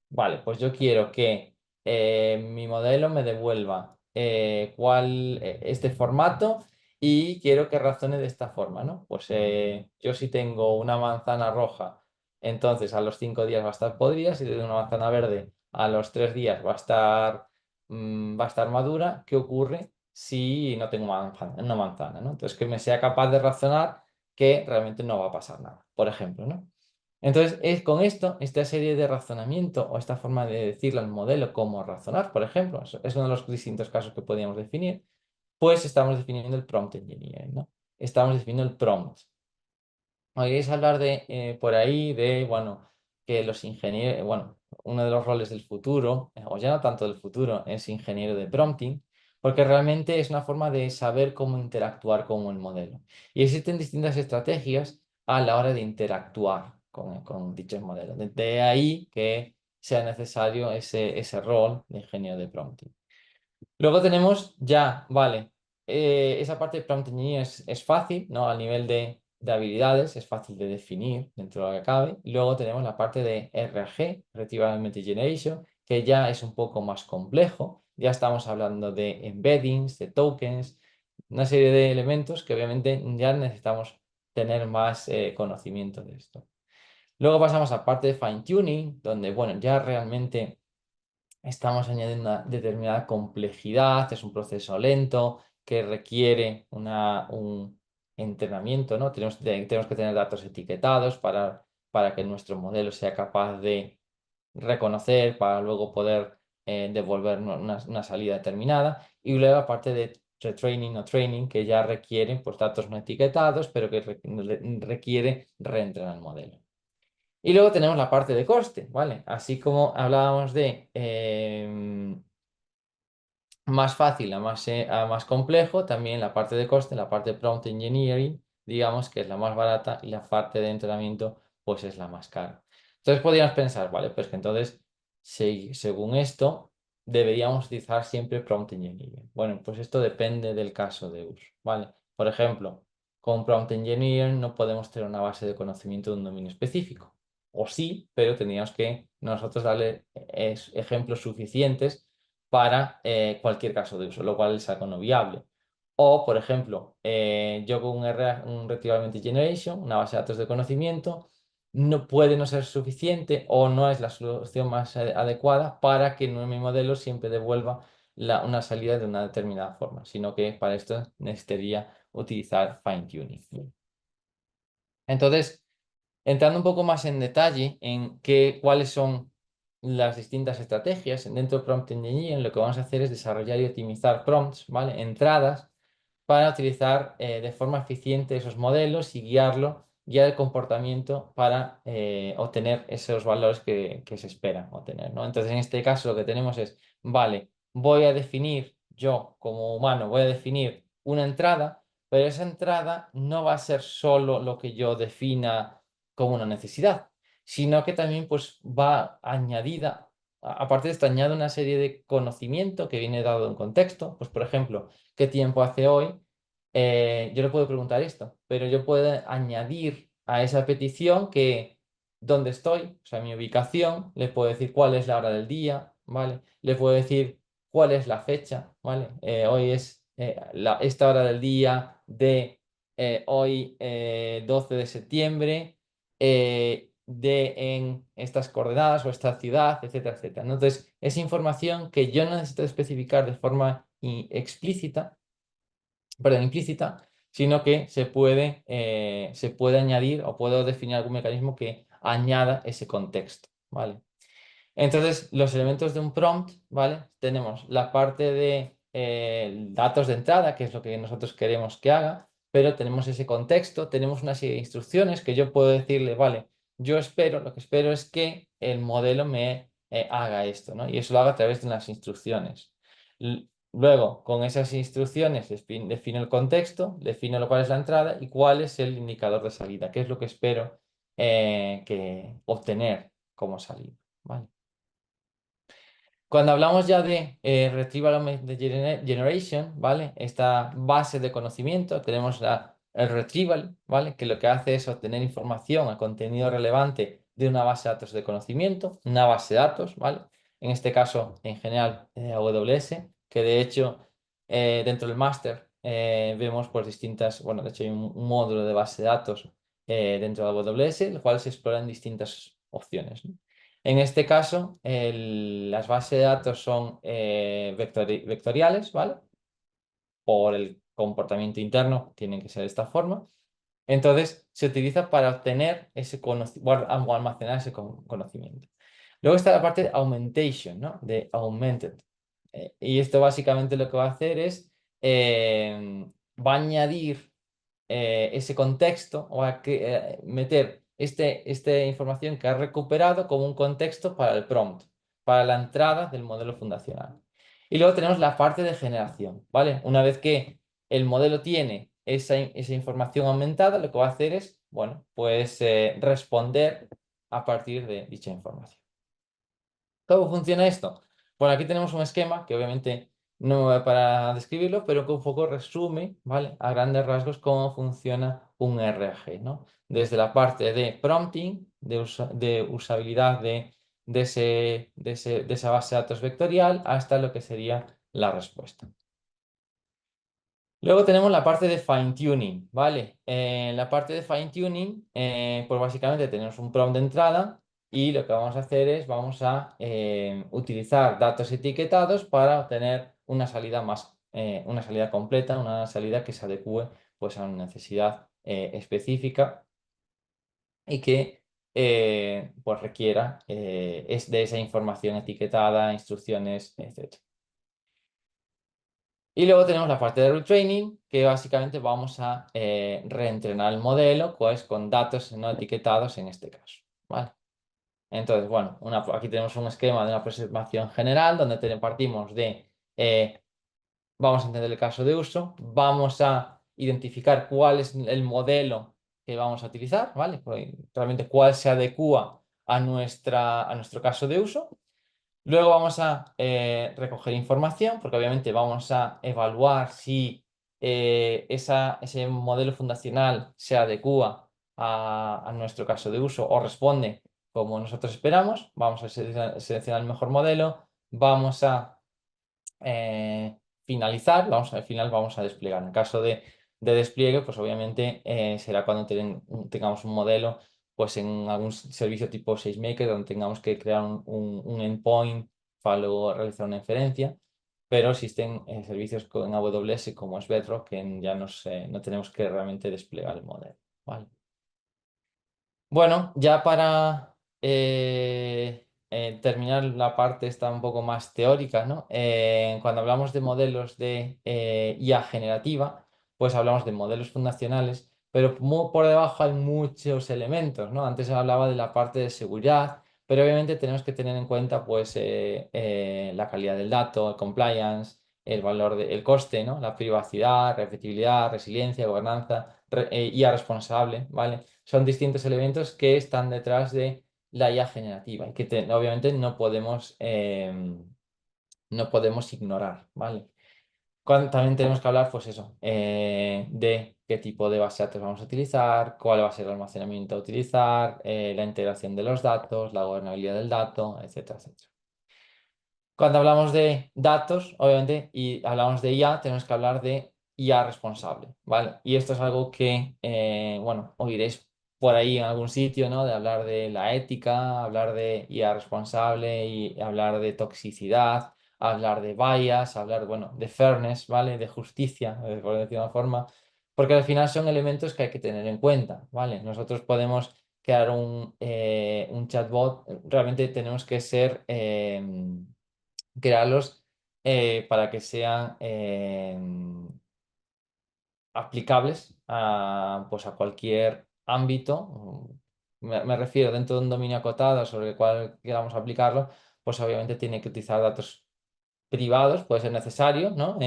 vale, pues yo quiero que mi modelo me devuelva este formato y quiero que razone de esta forma, ¿no? Pues yo si tengo una manzana roja, entonces a los 5 días va a estar podrida, si tengo una manzana verde, a los 3 días va a estar madura. ¿Qué ocurre si no tengo una manzana, ¿no? Entonces que me sea capaz de razonar que realmente no va a pasar nada, por ejemplo, ¿no? Entonces, es con esto, esta serie de razonamiento o esta forma de decirle al modelo cómo razonar, por ejemplo, es uno de los distintos casos que podríamos definir, pues estamos definiendo el prompt engineering, ¿no? Estamos definiendo el prompt. Oiréis hablar por ahí de, bueno, que los ingenieros, bueno, uno de los roles del futuro, o ya no tanto del futuro, es ingeniero de prompting, porque realmente es una forma de saber cómo interactuar con el modelo. Y existen distintas estrategias a la hora de interactuar con dichos modelos. De ahí que sea necesario ese rol de ingeniero de prompting. Luego tenemos ya, vale, esa parte de prompt engineering es fácil, ¿no? A nivel de habilidades, es fácil de definir dentro de lo que cabe. Y luego tenemos la parte de RG, Retrieval Augmented Generation, que ya es un poco más complejo. Ya estamos hablando de embeddings, de tokens, una serie de elementos que obviamente ya necesitamos tener más conocimiento de esto. Luego pasamos a parte de fine tuning, donde, bueno, ya realmente estamos añadiendo una determinada complejidad, es un proceso lento que requiere un entrenamiento, ¿no? Tenemos que tener datos etiquetados para que nuestro modelo sea capaz de reconocer, para luego poder devolver una salida determinada. Y luego aparte de retraining o training, que ya requieren pues, datos no etiquetados, pero que requiere reentrenar el modelo. Y luego tenemos la parte de coste, ¿vale? Así como hablábamos de más fácil a más complejo, también la parte de coste, la parte de prompt engineering, digamos que es la más barata y la parte de entrenamiento, pues es la más cara. Entonces podríamos pensar, vale, pues que entonces, según esto, deberíamos utilizar siempre prompt engineering. Bueno, pues esto depende del caso de uso, ¿vale? Por ejemplo, con prompt engineering no podemos tener una base de conocimiento de un dominio específico. O sí, pero tendríamos que nosotros darle ejemplos suficientes para cualquier caso de uso, lo cual es algo no viable. O, por ejemplo, yo con un Retrieval Augmented Generation, una base de datos de conocimiento, no puede no ser suficiente o no es la solución más adecuada para que mi modelo siempre devuelva una salida de una determinada forma, sino que para esto necesitaría utilizar fine tuning. Entonces, Entrando un poco más en detalle en cuáles son las distintas estrategias, dentro de Prompt Engineering lo que vamos a hacer es desarrollar y optimizar prompts, ¿vale? Entradas para utilizar de forma eficiente esos modelos y guiar el comportamiento para obtener esos valores que se esperan obtener, ¿no? Entonces, en este caso lo que tenemos es, vale, voy a definir, yo como humano, voy a definir una entrada, pero esa entrada no va a ser solo lo que yo defina como una necesidad, sino que también pues va añadida, aparte de esto, añade una serie de conocimiento que viene dado en contexto, pues por ejemplo, ¿qué tiempo hace hoy? Yo le puedo preguntar esto, pero yo puedo añadir a esa petición que dónde estoy, o sea, mi ubicación, le puedo decir cuál es la hora del día, ¿vale? Le puedo decir cuál es la fecha, ¿vale? Hoy es esta hora del día de hoy 12 de septiembre en estas coordenadas o esta ciudad, etcétera, etcétera, ¿no? Entonces, es información que yo no necesito especificar de forma explícita, perdón, implícita, sino que se puede añadir o puedo definir algún mecanismo que añada ese contexto, ¿vale? Entonces, los elementos de un prompt, ¿vale? Tenemos la parte de datos de entrada, que es lo que nosotros queremos que haga, pero tenemos ese contexto, tenemos una serie de instrucciones que yo puedo decirle, vale, lo que espero es que el modelo me haga esto, ¿no? Y eso lo haga a través de unas instrucciones. Luego, con esas instrucciones defino el contexto, defino lo cual es la entrada y cuál es el indicador de salida, qué es lo que espero que obtener como salida, ¿vale? Cuando hablamos ya de Retrieval Augmented Generation, ¿vale? Esta base de conocimiento, tenemos el Retrieval, ¿vale? Que lo que hace es obtener información o contenido relevante de una base de datos de conocimiento, una base de datos, ¿vale? En este caso, en general, AWS, que de hecho, dentro del máster vemos pues distintas, bueno, de hecho hay un módulo de base de datos dentro de AWS, el cual se exploran distintas opciones, ¿no? En este caso, las bases de datos son vectoriales, ¿vale? Por el comportamiento interno, tienen que ser de esta forma. Entonces, se utiliza para obtener ese conocimiento, o almacenar ese conocimiento. Luego está la parte de augmentation, ¿no? De augmented. Y esto básicamente lo que va a hacer es, va a añadir ese contexto o a meter esta información que ha recuperado como un contexto para el prompt, para la entrada del modelo fundacional. Y luego tenemos la parte de generación, ¿vale? Una vez que el modelo tiene esa información aumentada, lo que va a hacer es, bueno, pues responder a partir de dicha información. ¿Cómo funciona esto? Bueno, aquí tenemos un esquema que obviamente no me voy para describirlo, pero que un poco resume, ¿vale? A grandes rasgos cómo funciona un RAG, ¿no? Desde la parte de prompting, de usabilidad de esa base de datos vectorial, hasta lo que sería la respuesta. Luego tenemos la parte de fine tuning, ¿vale? En la parte de fine tuning, pues básicamente tenemos un prompt de entrada y lo que vamos a hacer es vamos a utilizar datos etiquetados para obtener una salida una salida completa, una salida que se adecue pues a una necesidad específica y que pues requiera es de esa información etiquetada, instrucciones, etc. Y luego tenemos la parte de retraining, que básicamente vamos a reentrenar el modelo pues, con datos no etiquetados en este caso, ¿vale? Entonces, bueno, aquí tenemos un esquema de una aproximación general donde partimos de, vamos a entender el caso de uso, vamos a identificar cuál es el modelo que vamos a utilizar, ¿vale? Pues, realmente cuál se adecua a nuestro caso de uso. Luego vamos a recoger información, porque obviamente vamos a evaluar si ese modelo fundacional se adecua a nuestro caso de uso o responde como nosotros esperamos. Vamos a seleccionar el mejor modelo, vamos a finalizar, al final vamos a desplegar. En el caso de despliegue, pues obviamente será cuando tengamos un modelo pues en algún servicio tipo SageMaker donde tengamos que crear un endpoint para luego realizar una inferencia, pero existen servicios en AWS como es Bedrock que ya no tenemos que realmente desplegar el modelo, ¿vale? Bueno, ya para terminar la parte esta un poco más teórica, ¿no? Cuando hablamos de modelos de IA generativa, pues hablamos de modelos fundacionales, pero por debajo hay muchos elementos, ¿no? Antes hablaba de la parte de seguridad, pero obviamente tenemos que tener en cuenta pues la calidad del dato, el compliance, el valor el coste, ¿no? La privacidad, repetibilidad, resiliencia, gobernanza, IA responsable, ¿vale? Son distintos elementos que están detrás de la IA generativa y que obviamente no podemos ignorar, ¿vale? También tenemos que hablar, pues eso, de qué tipo de base de datos vamos a utilizar, cuál va a ser el almacenamiento a utilizar, la integración de los datos, la gobernabilidad del dato, etcétera, etcétera. Cuando hablamos de datos, obviamente, y hablamos de IA, tenemos que hablar de IA responsable, ¿vale? Y esto es algo que, bueno, oiréis por ahí en algún sitio, ¿no? De hablar de la ética, hablar de IA responsable y hablar de toxicidad, hablar de bias, hablar, bueno, de fairness, ¿vale? De justicia, por decir de una forma, porque al final son elementos que hay que tener en cuenta, ¿vale? Nosotros podemos crear un chatbot, realmente tenemos que ser crearlos para que sean aplicables pues a cualquier ámbito. Me refiero dentro de un dominio acotado sobre el cual queramos aplicarlo, pues obviamente tiene que utilizar datos privados, puede ser necesario, ¿no?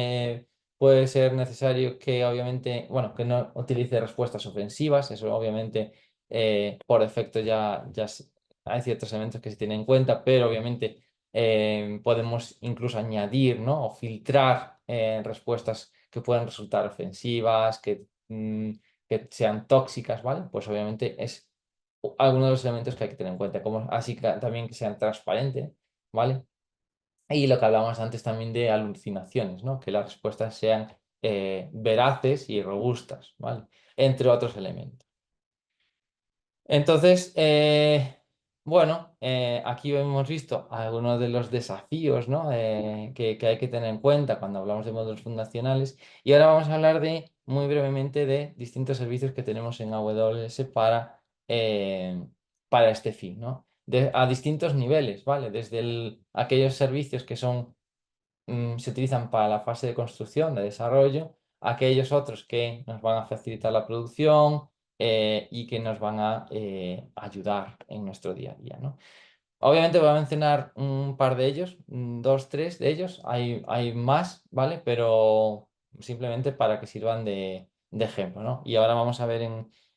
Puede ser necesario que obviamente, bueno, que no utilice respuestas ofensivas, eso obviamente por defecto hay ciertos elementos que se tienen en cuenta, pero obviamente podemos incluso añadir, ¿no? O filtrar respuestas que puedan resultar ofensivas, que sean tóxicas, ¿vale? Pues obviamente es alguno de los elementos que hay que tener en cuenta, como así que también que sean transparentes, ¿vale? Y lo que hablábamos antes también de alucinaciones, ¿no? Que las respuestas sean veraces y robustas, ¿vale? Entre otros elementos. Entonces, bueno, aquí hemos visto algunos de los desafíos, ¿no? Que hay que tener en cuenta cuando hablamos de modelos fundacionales. Y ahora vamos a hablar muy brevemente de distintos servicios que tenemos en AWS para este fin, ¿no? A distintos niveles, ¿vale? Desde aquellos servicios que se utilizan para la fase de construcción, de desarrollo, aquellos otros que nos van a facilitar la producción y que nos van a ayudar en nuestro día a día, ¿no? Obviamente voy a mencionar un par de ellos, dos, tres de ellos, hay más, ¿vale? Pero simplemente para que sirvan de ejemplo, ¿no? Y ahora vamos a ver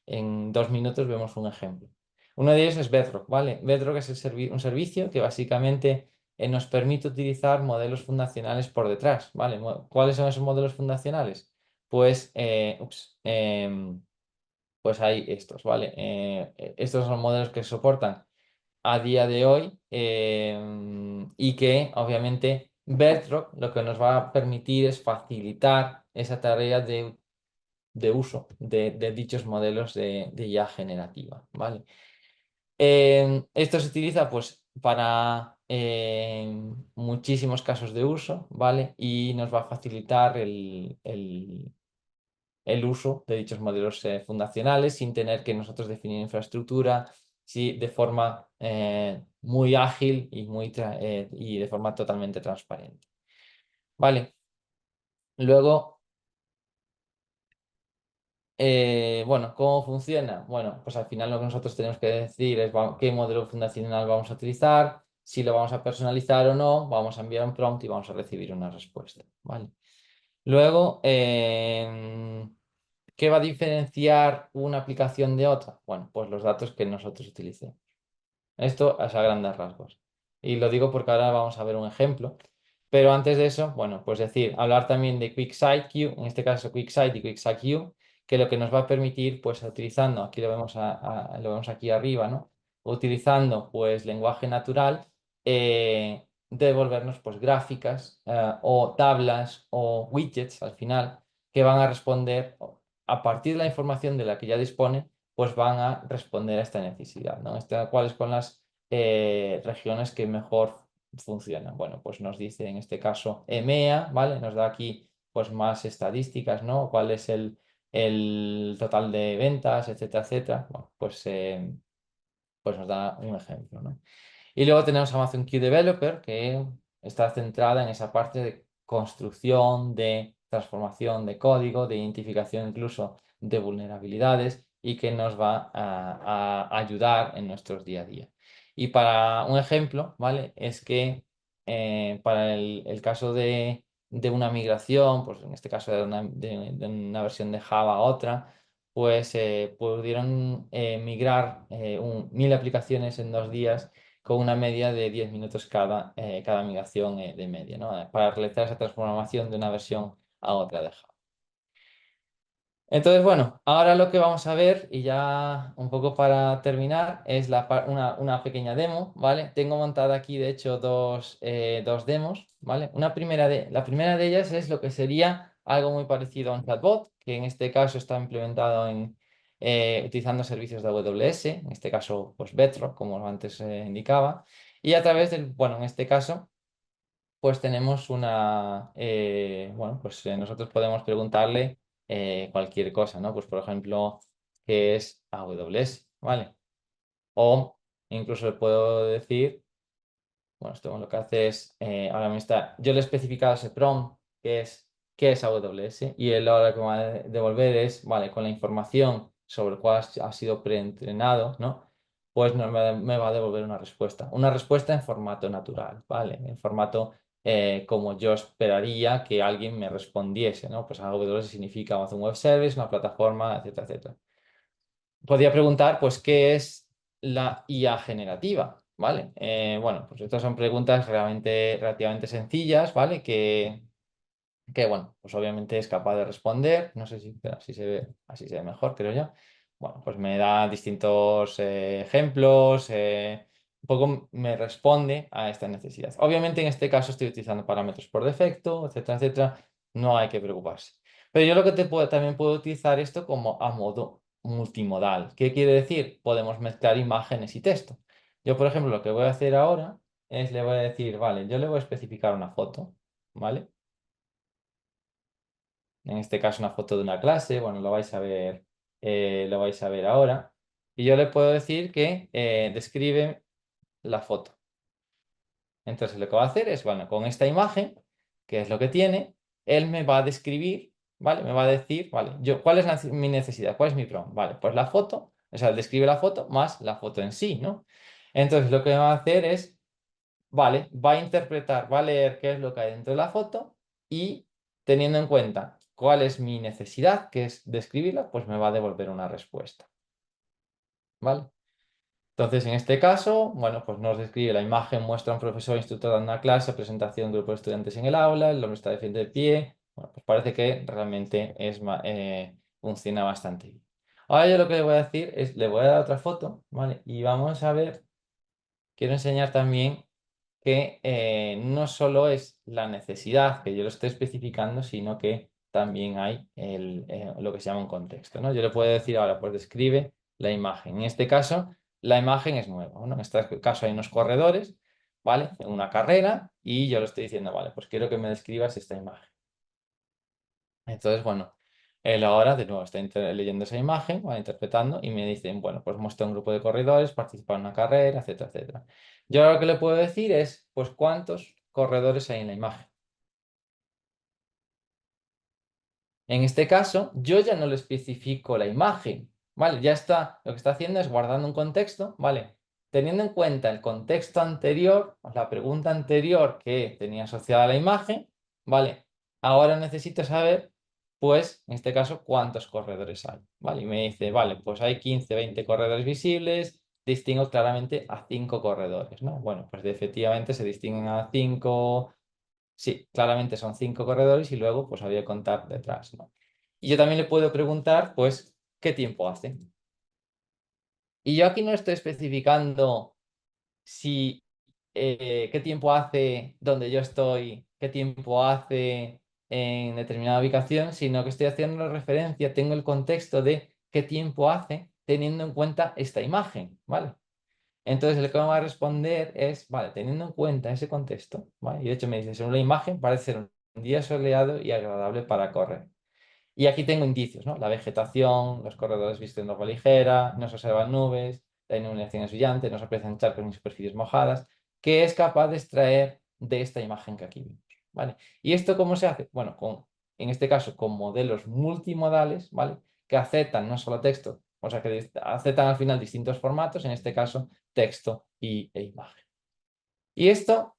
en 2 minutos, vemos un ejemplo. Uno de ellos es Bedrock, ¿vale? Bedrock es un servicio que básicamente nos permite utilizar modelos fundacionales por detrás, ¿vale? ¿Cuáles son esos modelos fundacionales? Pues, pues hay estos, ¿vale? Estos son modelos que soportan a día de hoy y que obviamente Bedrock lo que nos va a permitir es facilitar esa tarea de uso de dichos modelos de IA generativa, ¿vale? Esto se utiliza pues para muchísimos casos de uso, ¿vale? Y nos va a facilitar el uso de dichos modelos fundacionales sin tener que nosotros definir infraestructura, sí, de forma muy ágil y de forma totalmente transparente. Vale. Luego, bueno, ¿cómo funciona? Bueno, pues al final lo que nosotros tenemos que decir es qué modelo fundacional vamos a utilizar, si lo vamos a personalizar o no, vamos a enviar un prompt y vamos a recibir una respuesta. ¿Vale? Luego, ¿qué va a diferenciar una aplicación de otra? Bueno, pues los datos que nosotros utilicemos. Esto es a grandes rasgos. Y lo digo porque ahora vamos a ver un ejemplo. Pero antes de eso, bueno, pues decir, hablar también de QuickSight Queue, en este caso QuickSight y QuickSight Queue, que lo que nos va a permitir, pues utilizando, aquí lo vemos, lo vemos aquí arriba, ¿no? Utilizando, pues, lenguaje natural, devolvernos, pues, gráficas o tablas o widgets, al final, que van a responder a partir de la información de la que ya dispone pues van a responder a esta necesidad, ¿no? ¿Cuáles son las regiones que mejor funcionan? Bueno, pues nos dice en este caso EMEA, ¿vale? Nos da aquí pues más estadísticas, ¿no? ¿Cuál es el total de ventas, etcétera, etcétera? Bueno, pues pues nos da un ejemplo, ¿no? Y luego tenemos Amazon Q Developer, que está centrada en esa parte de construcción, de transformación de código, de identificación incluso de vulnerabilidades y que nos va a ayudar en nuestros día a día. Y para un ejemplo, ¿vale? Es que para el caso de una migración, pues en este caso de una versión de Java a otra, pues pudieron migrar 1000 aplicaciones en 2 días con una media de 10 minutos cada migración de media, ¿no? Para realizar esa transformación de una versión a otra de Java. Entonces, bueno, ahora lo que vamos a ver, y ya un poco para terminar, es una pequeña demo, ¿vale? Tengo montada aquí, de hecho, dos demos, ¿vale? La primera de ellas es lo que sería algo muy parecido a un chatbot, que en este caso está implementado utilizando servicios de AWS, en este caso, pues Bedrock, como antes indicaba, y a través bueno, en este caso pues tenemos bueno, pues nosotros podemos preguntarle cualquier cosa, ¿no? Pues por ejemplo, ¿qué es AWS? ¿Vale? O incluso le puedo decir, bueno, esto lo que hace es, ahora me está, yo le he especificado ese prompt, que es, ¿qué es AWS? Y él ahora lo que me va a devolver es, vale, con la información sobre el cual ha sido preentrenado, ¿no? Pues me va a devolver una respuesta. Una respuesta en formato natural, ¿vale? En formato como yo esperaría que alguien me respondiese, ¿no? Pues AWS significa Amazon Web Service, una plataforma, etcétera, etcétera. Podría preguntar, pues, ¿qué es la IA generativa? ¿Vale? Bueno, pues estas son preguntas relativamente sencillas, ¿vale? Bueno, pues obviamente es capaz de responder. No sé si pero así se ve mejor, creo yo. Bueno, pues me da distintos ejemplos, un poco me responde a esta necesidad. Obviamente en este caso estoy utilizando parámetros por defecto, etcétera, etcétera. No hay que preocuparse. Pero yo lo que también puedo utilizar esto como a modo multimodal. ¿Qué quiere decir? Podemos mezclar imágenes y texto. Yo, por ejemplo, lo que voy a hacer ahora es le voy a decir, vale, yo le voy a especificar una foto, ¿vale? En este caso una foto de una clase, bueno, lo vais a ver ahora. Y yo le puedo decir que describe la foto. Entonces lo que va a hacer es, bueno, con esta imagen, que es lo que tiene, él me va a describir, ¿vale? Me va a decir, vale, ¿cuál es mi necesidad? ¿Cuál es mi prompt? Vale, pues la foto, o sea, él describe la foto más la foto en sí, ¿no? Entonces lo que va a hacer es, vale, va a interpretar, va a leer qué es lo que hay dentro de la foto y teniendo en cuenta cuál es mi necesidad, que es describirla, pues me va a devolver una respuesta, ¿vale? Entonces, en este caso, bueno, pues nos describe la imagen, muestra a un profesor instructor dando una clase, presentación de un grupo de estudiantes en el aula, el hombre está de pie. Bueno, pues parece que realmente funciona bastante bien. Ahora yo lo que le voy a decir es, le voy a dar otra foto, ¿vale? Y vamos a ver, quiero enseñar también que no solo es la necesidad que yo lo esté especificando, sino que también hay lo que se llama un contexto, ¿no? Yo le puedo decir ahora, pues describe la imagen. En este caso, la imagen es nueva, ¿no? En este caso hay unos corredores, ¿vale? En una carrera y yo le estoy diciendo, vale, pues quiero que me describas esta imagen. Entonces, bueno, él ahora de nuevo está leyendo esa imagen, va interpretando y me dicen, bueno, pues muestra un grupo de corredores, participa en una carrera, etcétera, etcétera. Yo ahora lo que le puedo decir es, pues, cuántos corredores hay en la imagen. En este caso, yo ya no le especifico la imagen, ¿vale? Ya está, lo que está haciendo es guardando un contexto, ¿vale? Teniendo en cuenta el contexto anterior, la pregunta anterior que tenía asociada a la imagen, ¿vale? Ahora necesito saber, pues, en este caso, cuántos corredores hay, ¿vale? Y me dice, vale, pues hay 15, 20 corredores visibles, distingo claramente a 5 corredores, ¿no? Bueno, pues efectivamente se distinguen a 5. Sí, claramente son 5 corredores y luego pues había que contar detrás, ¿no? Y yo también le puedo preguntar, pues, ¿qué tiempo hace? Y yo aquí no estoy especificando si qué tiempo hace donde yo estoy, qué tiempo hace en determinada ubicación, sino que estoy haciendo referencia, tengo el contexto de qué tiempo hace teniendo en cuenta esta imagen, ¿vale? Entonces, lo que me va a responder es, vale, teniendo en cuenta ese contexto, ¿vale? Y de hecho me dice, según la imagen, parece ser un día soleado y agradable para correr. Y aquí tengo indicios, ¿no? La vegetación, los corredores visten ropa ligera, no se observan nubes, la iluminación es brillante, no se aprecian charcos ni superficies mojadas, que es capaz de extraer de esta imagen que aquí vemos, ¿vale? ¿Y esto cómo se hace? Bueno, en este caso con modelos multimodales, ¿vale? Que aceptan no solo texto, o sea, que aceptan al final distintos formatos, en este caso texto e imagen. Y esto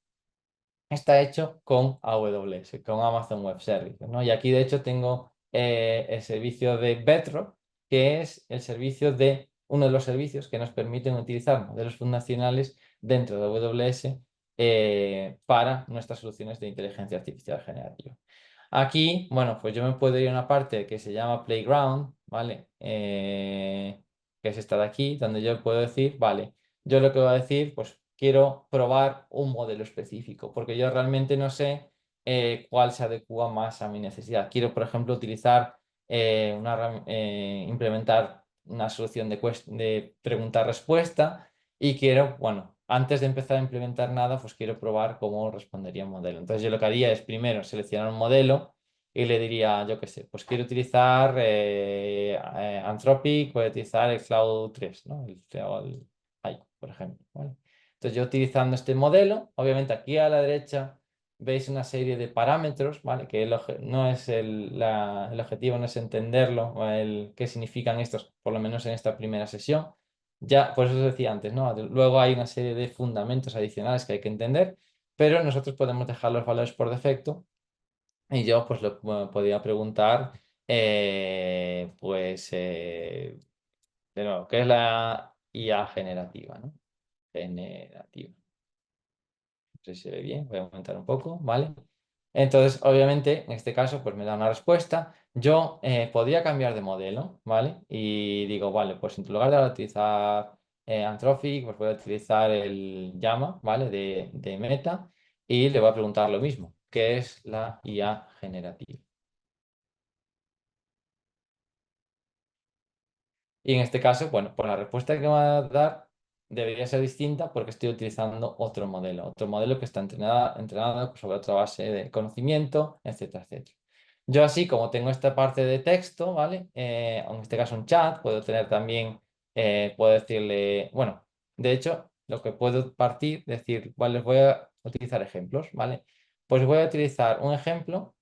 está hecho con AWS, con Amazon Web Services, ¿no? Y aquí de hecho tengo el servicio de Bedrock, que es el servicio de uno de los servicios que nos permiten utilizar modelos fundacionales dentro de AWS para nuestras soluciones de inteligencia artificial generativa. Aquí, bueno, pues yo me puedo ir a una parte que se llama Playground, ¿vale? Que es esta de aquí, donde yo puedo decir, vale, yo lo que voy a decir, pues quiero probar un modelo específico, porque yo realmente no sé cuál se adecua más a mi necesidad. Quiero, por ejemplo, utilizar implementar una solución de pregunta-respuesta y quiero, bueno, antes de empezar a implementar nada, pues quiero probar cómo respondería un modelo. Entonces yo lo que haría es primero seleccionar un modelo y le diría, yo qué sé, pues quiero utilizar Anthropic, voy a utilizar el Cloud 3, ¿no? Por ejemplo, ¿vale? Entonces yo utilizando este modelo, obviamente aquí a la derecha veis una serie de parámetros, ¿vale? Que no es el objetivo no es entenderlo, o qué significan estos, por lo menos en esta primera sesión. Ya, por eso os decía antes, ¿no? Luego hay una serie de fundamentos adicionales que hay que entender, pero nosotros podemos dejar los valores por defecto y yo pues podía preguntar, de nuevo, ¿qué es la IA generativa, ¿no? Generativa. No sé si se ve bien, voy a aumentar un poco, ¿vale? Entonces, obviamente, en este caso, pues me da una respuesta. Yo podría cambiar de modelo, ¿vale? Y digo, vale, pues en lugar de utilizar Anthropic, pues voy a utilizar el Llama, ¿vale? De Meta y le voy a preguntar lo mismo, ¿qué es la IA generativa? Y en este caso, bueno, pues la respuesta que me va a dar debería ser distinta porque estoy utilizando otro modelo que está entrenado sobre otra base de conocimiento, etcétera, etcétera. Yo así, como tengo esta parte de texto, ¿vale? En este caso un chat, puedo tener también, puedo decirle, bueno, de hecho, lo que puedo partir, decir, vale, voy a utilizar ejemplos, ¿vale? Pues voy a utilizar un ejemplo,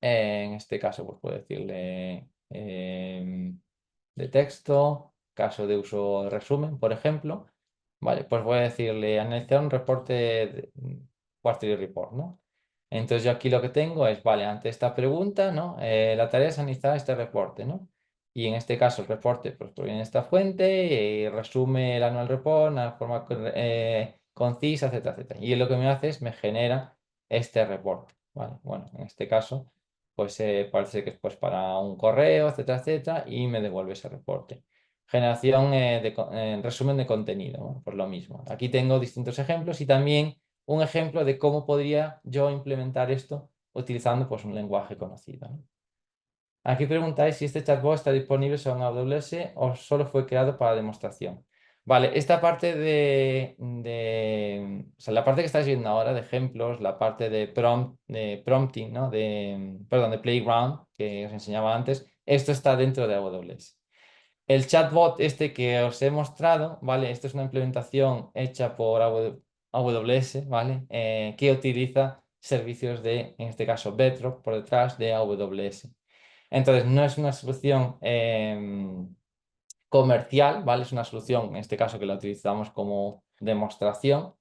en este caso, pues puedo decirle... de texto, caso de uso de resumen, por ejemplo, vale, pues voy a decirle analizar un reporte de quarterly report, ¿no? Entonces yo aquí lo que tengo es, vale, ante esta pregunta, ¿no? La tarea es analizar este reporte, ¿no? Y en este caso el reporte pues, proviene de esta fuente y resume el annual report de una forma concisa, etcétera, etcétera. Y lo que me hace es me genera este reporte, ¿vale? Bueno, en este caso pues parece que es pues, para un correo, etcétera, etcétera, y me devuelve ese reporte. Generación resumen de contenido, ¿no? Pues lo mismo. Aquí tengo distintos ejemplos y también un ejemplo de cómo podría yo implementar esto utilizando pues, un lenguaje conocido, ¿no? Aquí preguntáis si este chatbot está disponible solo en AWS o solo fue creado para demostración. Vale, esta parte o sea, la parte que estáis viendo ahora de ejemplos, la parte de prompting, ¿no? Perdón, de Playground, que os enseñaba antes, esto está dentro de AWS. El chatbot este que os he mostrado, ¿vale? Esto es una implementación hecha por AWS, ¿vale? Que utiliza servicios en este caso, Bedrock por detrás de AWS. Entonces, no es una solución comercial, ¿vale? Es una solución, en este caso, que la utilizamos como demostración,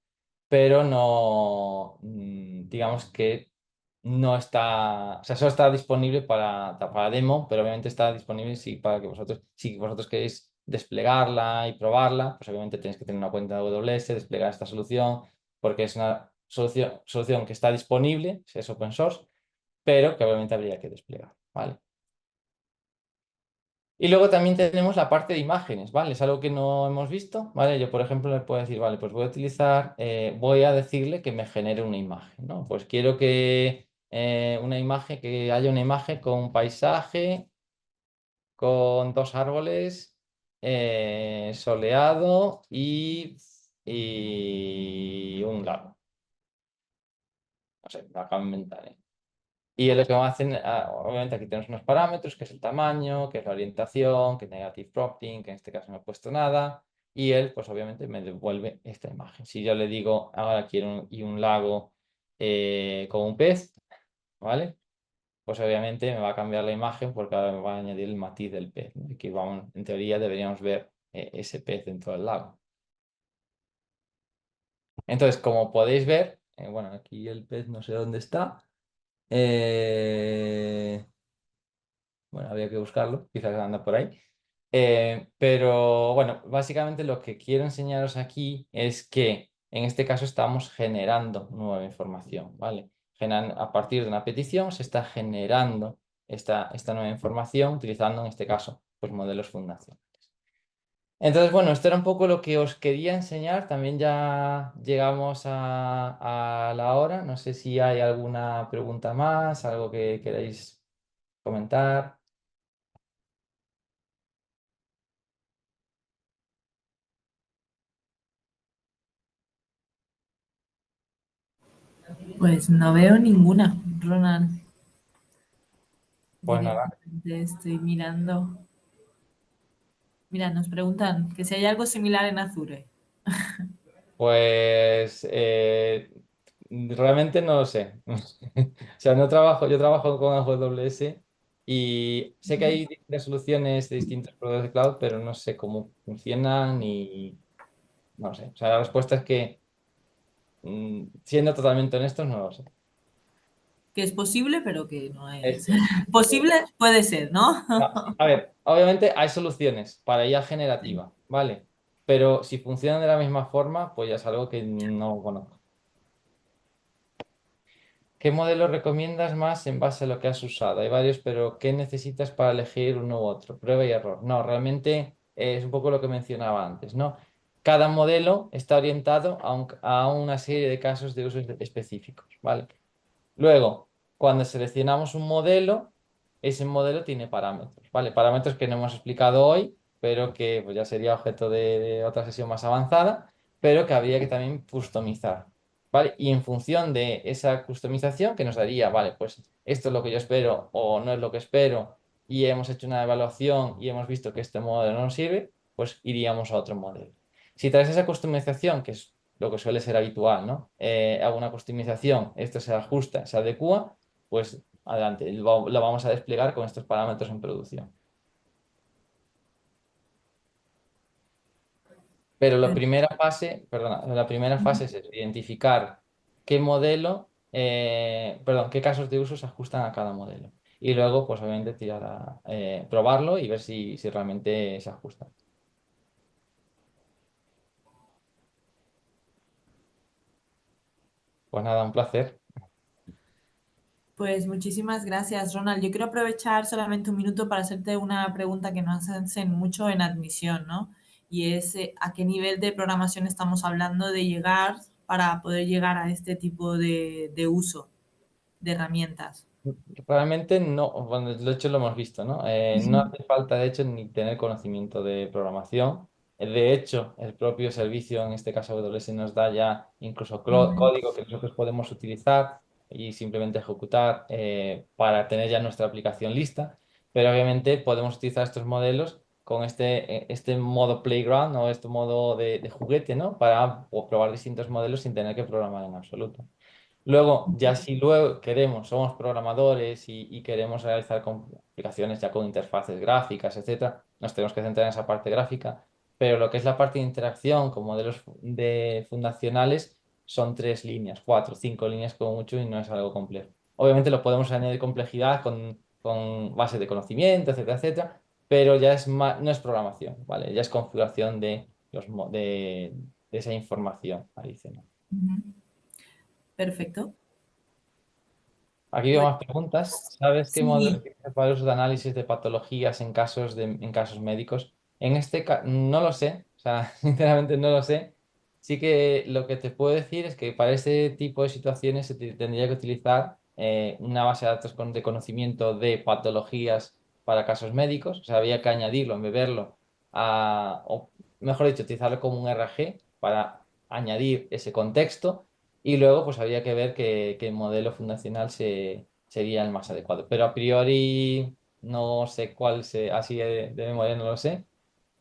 pero no, digamos que no está, o sea, solo está disponible para demo, pero obviamente está disponible para que si vosotros queréis desplegarla y probarla, pues obviamente tenéis que tener una cuenta de AWS, desplegar esta solución, porque es una solución que está disponible, es open source, pero que obviamente habría que desplegar, ¿vale? Y luego también tenemos la parte de imágenes, ¿vale? Es algo que no hemos visto, ¿vale? Yo, por ejemplo, le puedo decir, vale, pues voy a decirle que me genere una imagen, ¿no? Pues quiero que que haya una imagen con un paisaje, con dos árboles, soleado y un lago. No sé, me acabo de inventar, ¿eh? Y lo que hacen, obviamente aquí tenemos unos parámetros, que es el tamaño, que es la orientación, que es negative prompting, que en este caso no he puesto nada. y él, pues obviamente me devuelve esta imagen. Si yo le digo, ahora quiero un lago con un pez, ¿vale? Pues obviamente me va a cambiar la imagen porque ahora me va a añadir el matiz del pez, ¿no? Y que vamos, en teoría deberíamos ver ese pez dentro del lago. Entonces, como podéis ver, bueno, aquí el pez no sé dónde está. Eh, bueno, habría que buscarlo, quizás anda por ahí. Pero bueno, básicamente lo que quiero enseñaros aquí es que en este caso estamos generando nueva información, ¿vale? A partir de una petición se está generando esta nueva información utilizando en este caso pues modelos fundacionales. Entonces, bueno, esto era un poco lo que os quería enseñar. También ya llegamos a la hora. No sé si hay alguna pregunta más, algo que queráis comentar. Pues no veo ninguna, Ronald. Pues nada, Directamente estoy mirando. Mira, nos preguntan que si hay algo similar en Azure. pues realmente no lo sé. O sea, no trabajo, yo trabajo con AWS y sé que hay distintas soluciones de distintos proveedores de cloud, pero no sé cómo funcionan y no sé. O sea, la respuesta es que, siendo totalmente honestos, no lo sé. Que es posible, pero que no es. Eso es. Posible puede ser, ¿no? No, a ver, obviamente hay soluciones para IA generativa, ¿vale? Pero si funcionan de la misma forma, pues ya es algo que no conozco. ¿Qué modelo recomiendas más en base a lo que has usado? Hay varios, pero ¿qué necesitas para elegir uno u otro? Prueba y error. No, realmente es un poco lo que mencionaba antes, ¿no? Cada modelo está orientado a una serie de casos de usos específicos, ¿vale? Luego, cuando seleccionamos un modelo, ese modelo tiene parámetros, ¿vale? Parámetros que no hemos explicado hoy, pero que pues, ya sería objeto de otra sesión más avanzada, pero que habría que también customizar, ¿vale? Y en función de esa customización que nos daría, vale, pues esto es lo que yo espero o no es lo que espero y hemos hecho una evaluación y hemos visto que este modelo no nos sirve, pues iríamos a otro modelo. Si tras esa customización, que es lo que suele ser habitual, ¿no? Hago una customización, esto se ajusta, se adecua, pues adelante, lo vamos a desplegar con estos parámetros en producción. Pero la primera fase, perdona, la primera fase es eso, identificar qué modelo, perdón, qué casos de uso se ajustan a cada modelo. Y luego, pues obviamente, probarlo y ver si realmente se ajusta. Pues nada, un placer. Pues muchísimas gracias, Ronald. Yo quiero aprovechar solamente un minuto para hacerte una pregunta que nos hacen mucho en admisión, ¿no? Y es ¿a qué nivel de programación estamos hablando de llegar para poder llegar a este tipo de uso de herramientas? Realmente no, bueno, de hecho lo hemos visto, ¿no? No hace falta, de hecho, ni tener conocimiento de programación. De hecho, el propio servicio, en este caso AWS, nos da ya incluso código que nosotros podemos utilizar y simplemente ejecutar para tener ya nuestra aplicación lista. Pero obviamente podemos utilizar estos modelos con este modo playground o este modo de juguete, ¿no? Para probar distintos modelos sin tener que programar en absoluto. Luego, ya si luego queremos, somos programadores y queremos realizar aplicaciones ya con interfaces gráficas, etcétera, nos tenemos que centrar en esa parte gráfica, pero lo que es la parte de interacción con modelos fundacionales son 3 líneas, 4, 5 líneas como mucho y no es algo complejo. Obviamente lo podemos añadir complejidad con base de conocimiento, etcétera, etcétera, pero ya no es programación, ¿vale? Ya es configuración de esa información adicional. Ujú. Perfecto. Aquí veo Pues más preguntas. ¿Sabes qué modelo sí. utilizas para el uso de análisis de patologías en casos médicos? En este caso, no lo sé, o sea, sinceramente no lo sé. Sí que lo que te puedo decir es que para este tipo de situaciones tendría que utilizar una base de datos de conocimiento de patologías para casos médicos, o sea, había que añadirlo, embeberlo o mejor dicho, utilizarlo como un RG para añadir ese contexto y luego, pues habría que ver qué modelo fundacional sería el más adecuado. Pero a priori no sé cuál así de memoria no lo sé.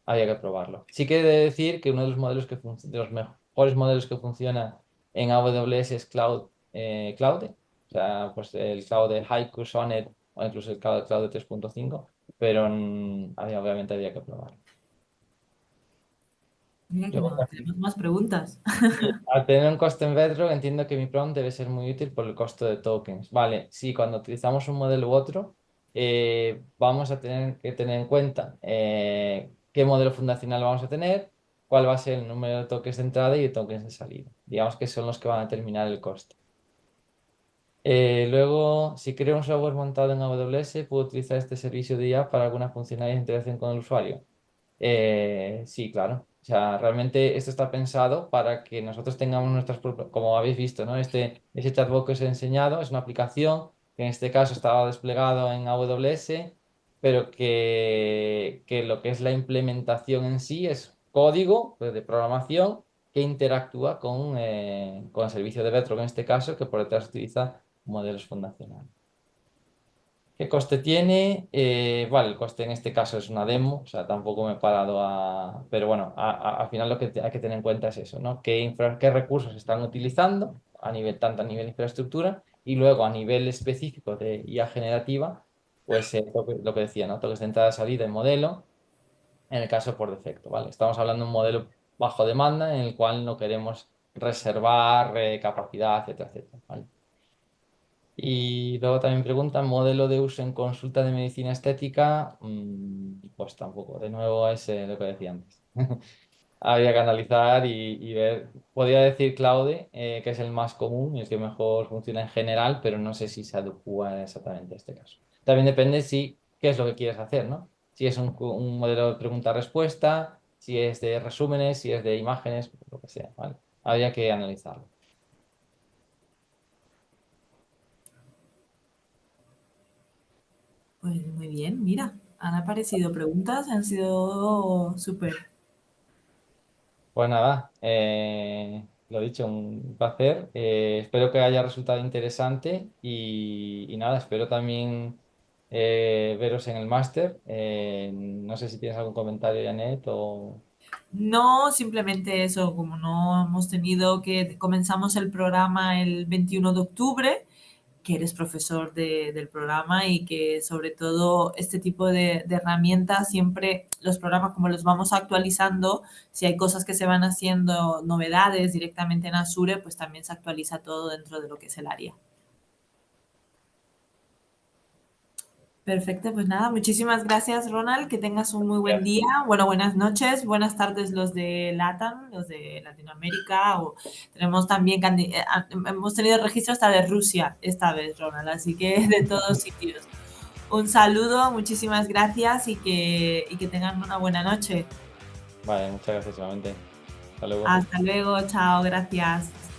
había que probarlo. Sí que he de decir que uno de los modelos de los mejores modelos que funciona en AWS es Claude, o sea, pues el Claude Haiku, Sonnet o incluso el Claude 3.5, pero obviamente había que probarlo. Mira que Luego no, también, tenemos más preguntas. al tener un coste en Bedrock, entiendo que mi prompt debe ser muy útil por el costo de tokens. Vale, sí, cuando utilizamos un modelo u otro, vamos a tener que tener en cuenta qué modelo fundacional vamos a tener, cuál va a ser el número de tokens de entrada y de tokens de salida. Digamos que son los que van a determinar el coste. Luego, si creo un software montado en AWS, puedo utilizar este servicio de IA para alguna funcionalidad de interacción con el usuario. Sí, claro. O sea, realmente esto está pensado para que nosotros tengamos nuestras propias, como habéis visto, ¿no? Ese chatbot que os he enseñado es una aplicación que en este caso estaba desplegado en AWS, pero que lo que es la implementación en sí es código pues, de programación que interactúa con el servicio de Bedrock en este caso, que por detrás utiliza modelos fundacionales. ¿Qué coste tiene? Vale, el coste en este caso es una demo, o sea, tampoco me he parado a... Pero bueno, al final lo que hay que tener en cuenta es eso, ¿no? ¿Qué recursos están utilizando a nivel, tanto a nivel de infraestructura y luego a nivel específico de IA generativa, pues lo que decía, ¿no? Toques de entrada, salida y modelo, en el caso por defecto, ¿vale? Estamos hablando de un modelo bajo demanda en el cual no queremos reservar capacidad, etcétera, etcétera, ¿vale? Y luego también preguntan, modelo de uso en consulta de medicina estética, pues tampoco, de nuevo es lo que decía antes. Había que analizar y ver, podría decir Claude, que es el más común y el que mejor funciona en general, pero no sé si se adecua exactamente a este caso. También depende si, qué es lo que quieres hacer, ¿no? Si es un modelo de pregunta-respuesta, si es de resúmenes, si es de imágenes, lo que sea, ¿vale? Habría que analizarlo. Pues muy bien, mira, han aparecido preguntas, han sido súper. Pues nada, lo dicho, un placer. Espero que haya resultado interesante y nada, espero también veros en el máster. No sé si tienes algún comentario, Janet, o... No, simplemente eso, como no hemos tenido que comenzamos el programa el 21 de octubre, que eres profesor del programa y que sobre todo este tipo de herramientas, siempre los programas como los vamos actualizando, si hay cosas que se van haciendo, novedades directamente en Azure, pues también se actualiza todo dentro de lo que es el área. Perfecto, pues nada, muchísimas gracias Ronald, que tengas un muy buen día, bueno, buenas noches, buenas tardes los de LATAM, los de Latinoamérica, o tenemos también, hemos tenido registro hasta de Rusia esta vez Ronald, así que de todos sitios. Un saludo, muchísimas gracias y que tengan una buena noche. Vale, muchas gracias, igualmente. Hasta luego. Hasta luego, chao, gracias.